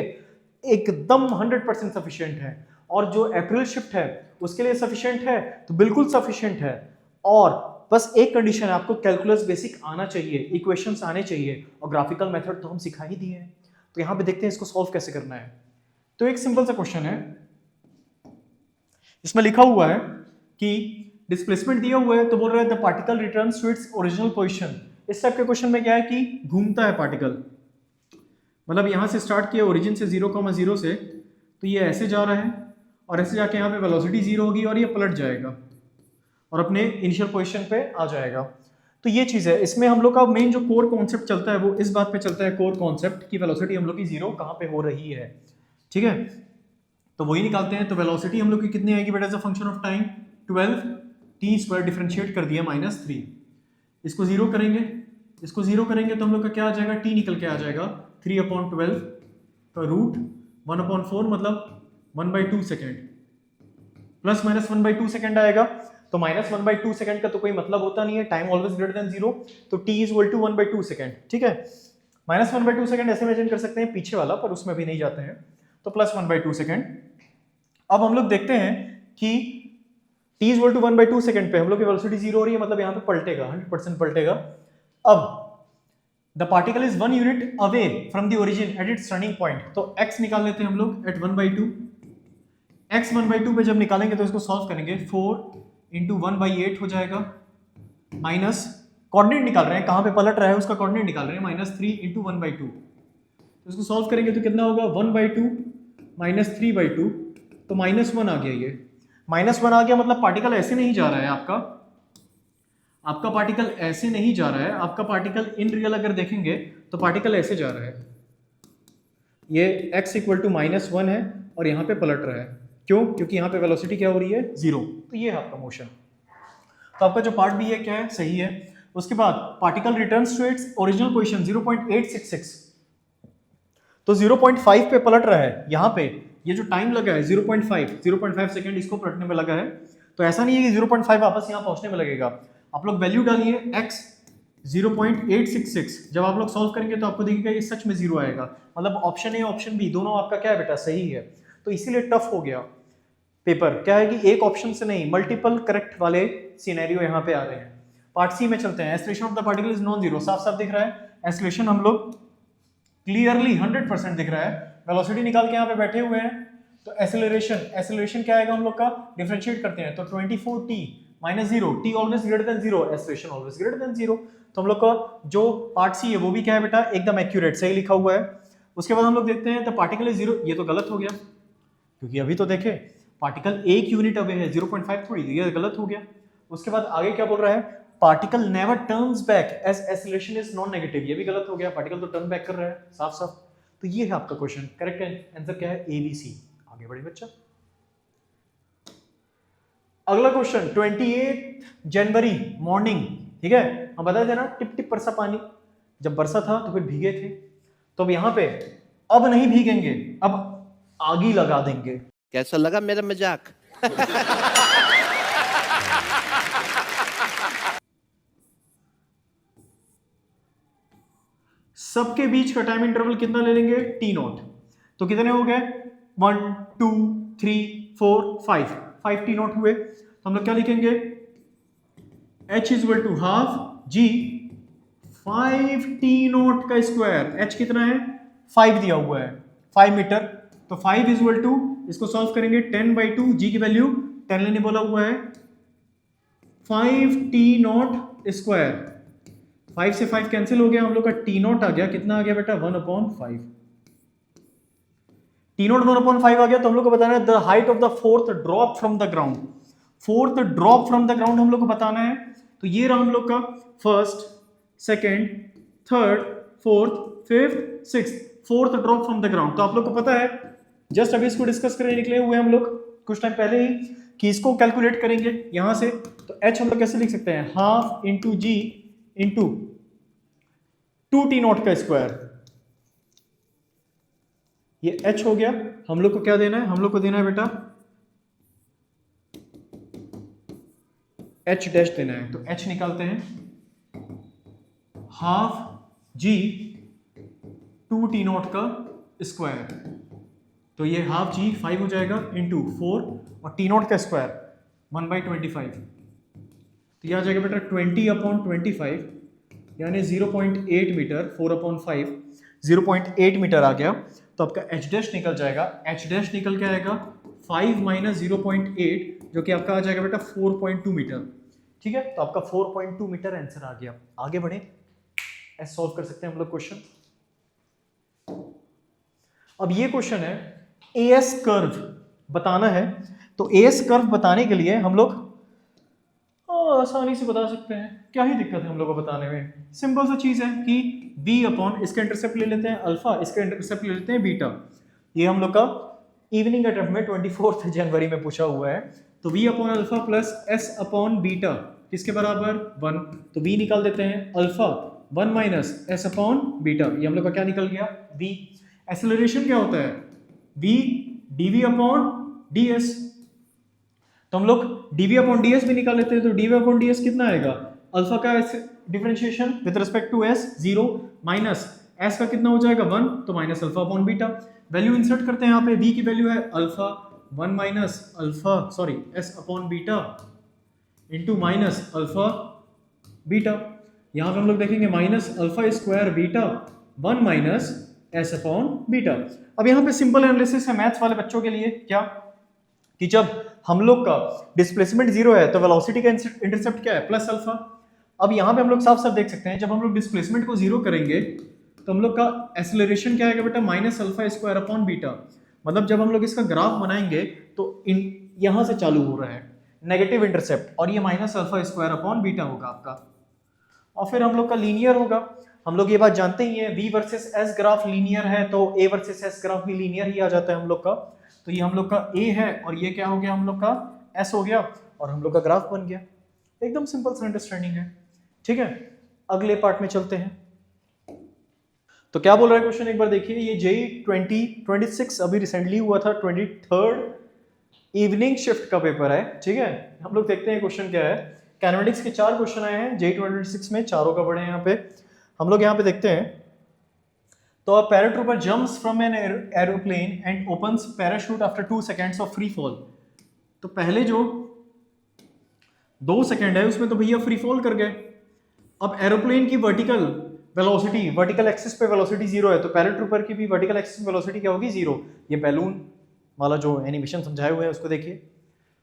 एकदम 100% सफिशिएंट है। और जो अप्रैल शिफ्ट है उसके लिए सफिशिएंट है, तो बिल्कुल सफिशिएंट है। और बस एक कंडीशन है, आपको कैलकुलस बेसिक आना चाहिए, इक्वेशंस आने चाहिए, और ग्राफिकल मेथड तो हम सिखा ही दिए हैं। तो यहां पे देखते हैं इसको सॉल्व कैसे करना है। तो एक सिंपल सा क्वेश्चन है, इसमें लिखा हुआ है कि डिस्प्लेसमेंट दिया हुआ है, तो बोल रहा है the particle returns to its original position. इस टाइप के क्वेश्चन में क्या है कि घूमता है पार्टिकल, मतलब यहां से स्टार्ट किया ओरिजिन से 0,0 से, तो ये ऐसे जा रहा है और ऐसे जाके यहाँ पे वेलोसिटी 0 होगी और ये पलट जाएगा और अपने इनिशियल पोजीशन पे आ जाएगा। तो ये चीज़ है, इसमें हम लोग का मेन जो कोर कॉन्सेप्ट चलता है वो इस बात पे चलता है, कोर कॉन्सेप्ट की वेलोसिटी हम लोग की 0 कहाँ पे हो रही है, ठीक है। तो वही निकालते हैं। तो वेलोसिटी हम लोग की कितनी आएगी बेटा, as a function of time 12 t² differentiate कर दिया -3, इसको 0 करेंगे, इसको 0 करेंगे तो हम लोग का क्या आ जाएगा, t निकल के आ जाएगा 3/12 का रूट 1/4 मतलब 1/2 सेकेंड, प्लस माइनस 1/2 सेकेंड आएगा। तो -1/2 सेकेंड का तो कोई मतलब होता नहीं है, टाइम ऑलवेज ग्रेटर देन 0, तो t is equal to 1/2 second, ठीक है। -1/2 सेकेंड ऐसे इमेजिन कर सकते हैं पीछे वाला, पर उसमें भी नहीं जाते हैं, तो प्लस 1/2 सेकेंड। अब हम लोग देखते हैं कि t is equal to 1/2 second पे हम लोग की वेलोसिटी 0 हो रही है, मतलब यहाँ पे पलटेगा, 100% पलटेगा। अब the particle is 1 unit away from the origin at its turning point, तो x निकाल लेते हैं हम लोग एट 1/2। x 1/2 पे जब निकालेंगे तो इसको सॉल्व करेंगे, 4 × 1/8 हो जाएगा, माइनस कोऑर्डिनेट निकाल रहे हैं, कहां पे पलट रहा है उसका कोऑर्डिनेट निकाल रहे हैं, -3 × 1/2। तो इसको सॉल्व करेंगे तो कितना होगा, 1/2 -3/2, तो -1 आ गया। ये -1 आ गया, मतलब पार्टिकल ऐसे नहीं जा रहा है आपका पार्टिकल ऐसे नहीं जा रहा है, आपका पार्टिकल इन रियल अगर देखेंगे तो पार्टिकल ऐसे जा रहा है, ये x = -1 है और यहाँ पे पलट रहा है, क्यों, क्योंकि यहाँ पे वेलोसिटी क्या हो रही है, 0। तो ये है आपका मोशन। तो आपका जो पार्ट भी है क्या है, सही है। उसके बाद particle returns to its original position 0.866, तो 0.5 पे पलट रहा है। यहाँ पे ये जो टाइम लगा है 0.5 सेकेंड इसको पलटने में लगा है, तो ऐसा नहीं है कि 0.5 वापस यहाँ पहुंचने में लगेगा। आप लोग वैल्यू डालिए x 0.866, जब आप लोग सॉल्व करेंगे तो आपको देखिएगा ये सच में 0 आएगा, मतलब ऑप्शन ए ऑप्शन बी दोनों आपका क्या है बेटा, सही है। तो इसीलिए टफ हो गया पेपर, क्या है कि एक ऑप्शन से नहीं मल्टीपल करेक्ट वाले सिनेरियो यहाँ पे आ रहे हैं। पार्ट सी में चलते हैं। Acceleration of the particle is non zero, साफ साफ दिख रहा है एक्सेलरेशन हम लोग क्लियरली 100% दिख रहा है। वेलोसिटी निकाल के यहाँ पे बैठे हुए हैं, तो एक्सेलरेशन क्या आएगा हम लोग का, डिफरेंशिएट करते हैं तो 24t -0, t always greater than 0, acceleration always greater than 0। तो हम लोग का जो पार्ट सी है वो भी क्या है बेटा, एकदम एक्यूरेट सही लिखा हुआ है। उसके बाद हम लोग देखते हैं द पार्टिकल इज 0, ये तो गलत हो गया क्योंकि अभी तो देखे पार्टिकल 1 यूनिट अवे है, 0.5 थोड़ी, ये गलत हो गया। उसके बाद आगे क्या बोल रहा है, particle never turns back as acceleration is non negative, ये भी गलत हो गया, पार्टिकल तो टर्न बैक कर रहा है साफ साफ। तो ये है आपका क्वेश्चन, करेक्ट आंसर क्या है, ABC। आगे बढ़े बच्चा। अगला क्वेश्चन 28 जनवरी मॉर्निंग, ठीक है, हम बता देना टिप टिप बरसा पानी, जब बरसा था तो फिर भीगे थे, तो अब यहाँ पे अब नहीं भीगेंगे, अब आगी लगा देंगे। कैसा लगा मेरा मजाक? सबके बीच का टाइम इंटरवल कितना ले लेंगे, t0। तो कितने हो गए, 1 2 3 4 5 t0 हुए। तो हम लोग क्या लिखेंगे, h = ½ g 5 t0 का स्क्वायर, h कितना है 5 दिया हुआ है, 5 मीटर, तो 5 = इसको सॉल्व करेंगे 10/2, g की वैल्यू 10 लेने बोला हुआ है, 5 t0 स्क्वायर, 5 से 5 कैंसिल हो गया, हम लोग का t0 आ गया, कितना आ गया बेटा 1/5। t0 1/5 आ गया, तो हम लोग को बताना है the height of the fourth drop from the ground. Fourth drop from the ground हम लोग को बताना है, तो ये रहा हम लोग का first, second, third, fourth, fifth, six, fourth drop from the ground. तो आप लोग को पता है, जस्ट अभी इसको डिस्कस करने निकले हुए हम लोग कुछ टाइम पहले ही, कि इसको कैलकुलेट करेंगे यहां से। तो h हम लोग कैसे लिख सकते हैं, हाफ इंटू जी इंटू 2t0 का स्क्वायर, ये h हो गया। हम लोग को क्या देना है, हम लोग को देना है बेटा h डैश देना है। तो h निकालते हैं, हाफ जी 2t0 का स्क्वायर, तो ये हाफ जी 5 हो जाएगा इंटू 4 और t0 का स्क्वायर 1/25, तो ये आ जाएगा बेटा 20/25 यानी 0.8 मीटर, 4/5 0.8 मीटर आ गया। तो आपका h डैश निकल जाएगा, h डैश निकल के आएगा 5 माइनस 0.8 जो कि आपका आ जाएगा बेटा 4.2 मीटर। ठीक है, तो आपका 4.2 मीटर आंसर आ गया। आगे बढ़े, ऐसे सॉल्व कर सकते हैं हम लोग क्वेश्चन। अब ये क्वेश्चन है एएस कर्व बताना है, तो एएस कर्व बताने के लिए हम लोग आसानी से बता सकते हैं, क्या ही दिक्कत है हम लोग को बताने में। सिंपल सा चीज है कि b अपॉन इसका इंटरसेप्ट ले लेते हैं अल्फा, इसका इंटरसेप्ट ले लेते हैं बीटा। ये हम लोग का इवनिंग अटेम्प्ट में 24 जनवरी में पूछा हुआ है। तो v upon alpha plus s upon beta किसके बराबर 1, तो b निकाल देते हैं alpha 1 minus s upon beta, ये हम लोग का क्या निकल गया v। एक्सेलरेशन क्या होता है, v dv अपॉन ds, तो हम लोग dv अपॉन ds भी निकाल लेते हैं। तो dv अपॉन ds कितना आएगा, अल्फा का differentiation with respect to s 0 minus s का कितना हो जाएगा 1, तो minus alpha upon beta. Value insert करते हैं यहाँ पे, v की वैल्यू है alpha 1 minus alpha sorry s upon beta into minus alpha beta. यहाँ पे हम लोग देखेंगे minus alpha square beta 1 minus s upon beta. अब यहाँ पे सिंपल एनालिसिस है मैथ्स वाले बच्चों के लिए, क्या कि जब हम लोग का डिस्प्लेसमेंट 0 है तो वेलोसिटी का इंटरसेप्ट क्या है प्लस अल्फा। अब यहाँ पे हम लोग साफ साफ देख सकते हैं, जब हम लोग डिस्प्लेसमेंट को 0 करेंगे तो हम लोग का एक्सेलरेशन क्या आएगा बेटा minus alpha square upon beta. मतलब जब हम लोग इसका ग्राफ बनाएंगे तो यहाँ से चालू हो रहा है नेगेटिव इंटरसेप्ट, और ये minus alpha square upon beta होगा आपका, और फिर हम लोग का लीनियर होगा। हम लोग ये बात जानते ही हैं, v versus s graph linear है तो a वर्सेस s ग्राफ भी लीनियर ही आ जाता है हम लोग का। तो ये हम लोग का a है और ये क्या हो गया हम लोग का s हो गया, और हम लोग का ग्राफ बन गया। एकदम सिंपल सा अंडरस्टैंडिंग है। ठीक है, अगले पार्ट में चलते हैं। तो क्या बोल रहा है क्वेश्चन एक बार देखिए, ये JEE 2026 अभी रिसेंटली हुआ था, 23rd इवनिंग शिफ्ट का पेपर है। ठीक है, हम लोग देखते हैं क्वेश्चन क्या है। कैनेमेटिक्स के 4 क्वेश्चन आए हैं JEE 2026 में, चारों का बड़े हैं यहाँ पे। हम लोग यहाँ पे देखते हैं, तो a paratrooper jumps from an aeroplane and opens parachute after 2 seconds of free fall। तो पहले जो 2 सेकंड है उसमें तो भैया फ्री फॉल कर गए। अब एरोप्लेन की वर्टिकल वेलोसिटी, वर्टिकल एक्सिस पे वेलोसिटी 0 है, तो पैराट्रूपर की भी वर्टिकल एक्सिस वेलोसिटी क्या होगी 0। ये बैलून वाला जो एनिमेशन समझाए हुए हैं उसको देखिए।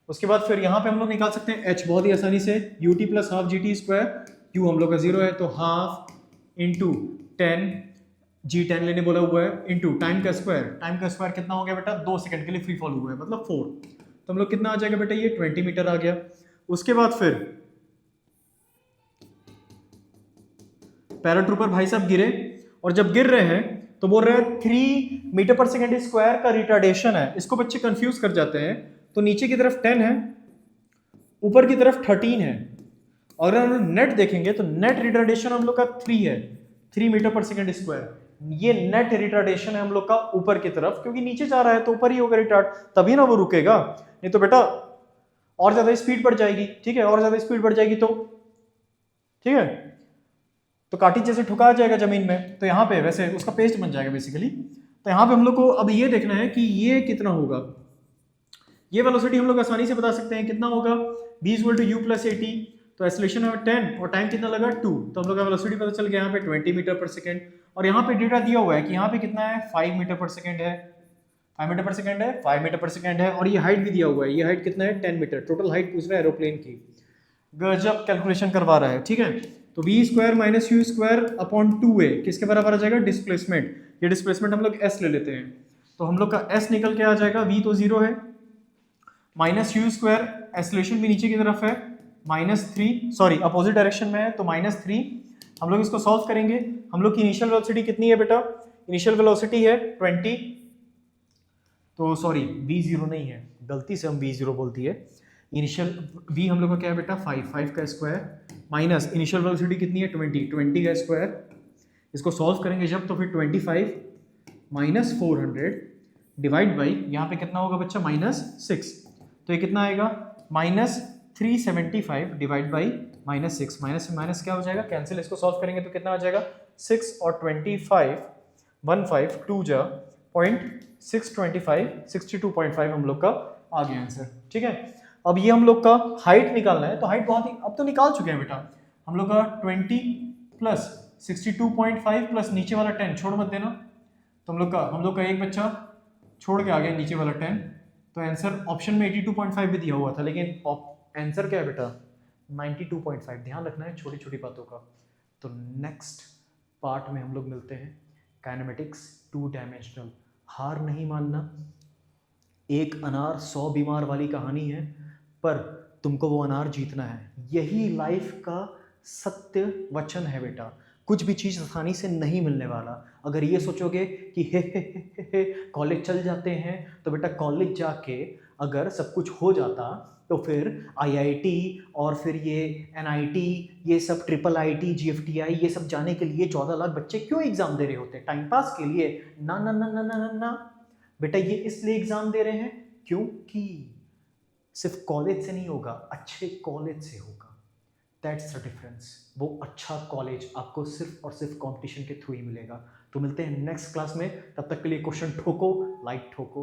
उसके बाद फिर यहाँ पे हम लोग निकाल सकते हैं h बहुत ही आसानी से, ut plus half gt square, u हम लोग का 0 है तो हाफ इंटू 10 g10 लेने बोला हुआ है इंटू टाइम का स्क्वायर। टाइम का स्क्वायर कितना हो गया बेटा 2 सेकंड के लिए फ्री फॉल हुआ है मतलब 4, तो हम लोग कितना आ जाएगा बेटा ये 20 मीटर आ गया। उसके बाद फिर पैराट्रूपर भाई साहब गिरे, और जब गिर रहे हैं तो बोल रहे हैं 3 मीटर पर सेकंड स्क्वायर का रिटार्डेशन है। इसको बच्चे कंफ्यूज कर जाते हैं, तो नीचे की तरफ 10 है, ऊपर की तरफ 13 है, और अगर हम नेट देखेंगे तो नेट रिटार्डेशन हम लोग का 3 है, 3 मीटर पर सेकंड स्क्वायर। ये नेट रिटार्डेशन है हम लोग का ऊपर की तरफ, क्योंकि नीचे जा रहा है तो ऊपर ही होगा रिटार्ड, तभी ना वो रुकेगा, नहीं तो बेटा और ज्यादा स्पीड बढ़ जाएगी। ठीक है, और ज्यादा स्पीड बढ़ जाएगी तो ठीक है, तो काटी जैसे ठुका जाएगा जमीन में, तो यहाँ पे वैसे उसका पेस्ट बन जाएगा बेसिकली। तो यहाँ पे हम लोग को अब ये देखना है कि ये कितना होगा। ये वेलोसिटी हम लोग आसानी से बता सकते हैं कितना होगा, v equal to u plus 80, तो एक्सेलरेशन है 10 और टाइम कितना लगा 2, तो हम लोग का वेलोसिटी पता चल गया यहाँ पे 20 मीटर पर सेकेंड। और यहाँ पे डेटा दिया हुआ है कि यहाँ पे कितना है 5 मीटर पर सेकेंड है, 5 मीटर पर सेकेंड है, 5 मीटर पर सेकेंड है, और ये हाइट भी दिया हुआ है, ये हाइट कितना है 10 मीटर। टोटल हाइट पूछ रहा है एरोप्लेन की, गजब कैलकुलेशन करवा रहा है। ठीक है, तो v square minus u square upon 2a किसके बराबर आ जाएगा डिस्प्लेसमेंट। ये डिस्प्लेसमेंट हम लोग s ले लेते हैं, तो हम लोग का s निकल के आ जाएगा, v तो 0 है, माइनस यू स्क्वायर एक्सेलरेशन भी नीचे की तरफ है, -3, सॉरी अपोजिट डायरेक्शन में है तो -3। हम लोग इसको सॉल्व करेंगे। हम लोग की इनिशियल वेलोसिटी कितनी है बेटा? इनिशियल वेलोसिटी है 20, तो सॉरी v0 नहीं है, गलती से हम v0 बोलती है। इनिशियल v हम लोग का क्या है बेटा? 5 का स्क्वायर माइनस इनिशियल वेलोसिटी कितनी है? 20 का स्क्वायर। इसको सॉल्व करेंगे जब तो फिर 25 माइनस 400 डिवाइड बाई यहाँ पे कितना होगा बच्चा? -6, तो ये कितना आएगा? -375 डिवाइड बाई -6। माइनस से माइनस क्या हो जाएगा? कैंसिल। इसको सॉल्व करेंगे तो कितना आ जाएगा? 6 और 25 15 2 जा 0.625 62.5 हम लोग का आ गया आंसर। ठीक है, अब ये हम लोग का हाइट निकालना है, तो हाइट बहुत ही अब तो निकाल चुके हैं बेटा। हम लोग का 20 प्लस 62.5 प्लस नीचे वाला 10 छोड़ मत देना, तो हम लोग का एक बच्चा छोड़ के आ गया नीचे वाला 10, तो आंसर ऑप्शन में 82.5 भी दिया हुआ था, लेकिन आंसर क्या है बेटा? 92.5। ध्यान रखना है छोटी छोटी बातों का। तो नेक्स्ट पार्ट में हम लोग मिलते हैं। Kinematics 2 dimensional. हार नहीं मानना। एक अनार 100 बीमार वाली कहानी है, पर तुमको वो अनार जीतना है। यही लाइफ का सत्य वचन है बेटा। कुछ भी चीज़ आसानी से नहीं मिलने वाला। अगर ये सोचोगे कि हे कॉलेज चल जाते हैं, तो बेटा कॉलेज जाके अगर सब कुछ हो जाता तो फिर IIT और फिर ये NIT, ये सब IIIT GFTI, ये सब जाने के लिए 14 लाख बच्चे क्यों एग्ज़ाम दे रहे होते? टाइम पास के लिए? ना ना ना ना ना ना ना बेटा, ये इसलिए एग्ज़ाम दे रहे हैं क्योंकि सिर्फ कॉलेज से नहीं होगा, अच्छे कॉलेज से होगा। That's the difference. वो अच्छा कॉलेज आपको सिर्फ और सिर्फ कंपटीशन के थ्रू ही मिलेगा। तो मिलते हैं नेक्स्ट क्लास में। तब तक के लिए क्वेश्चन ठोको, लाइक ठोको,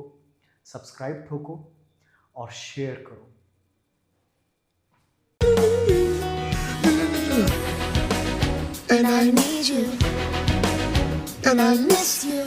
सब्सक्राइब ठोको और शेयर करो। And I need you, and I miss you.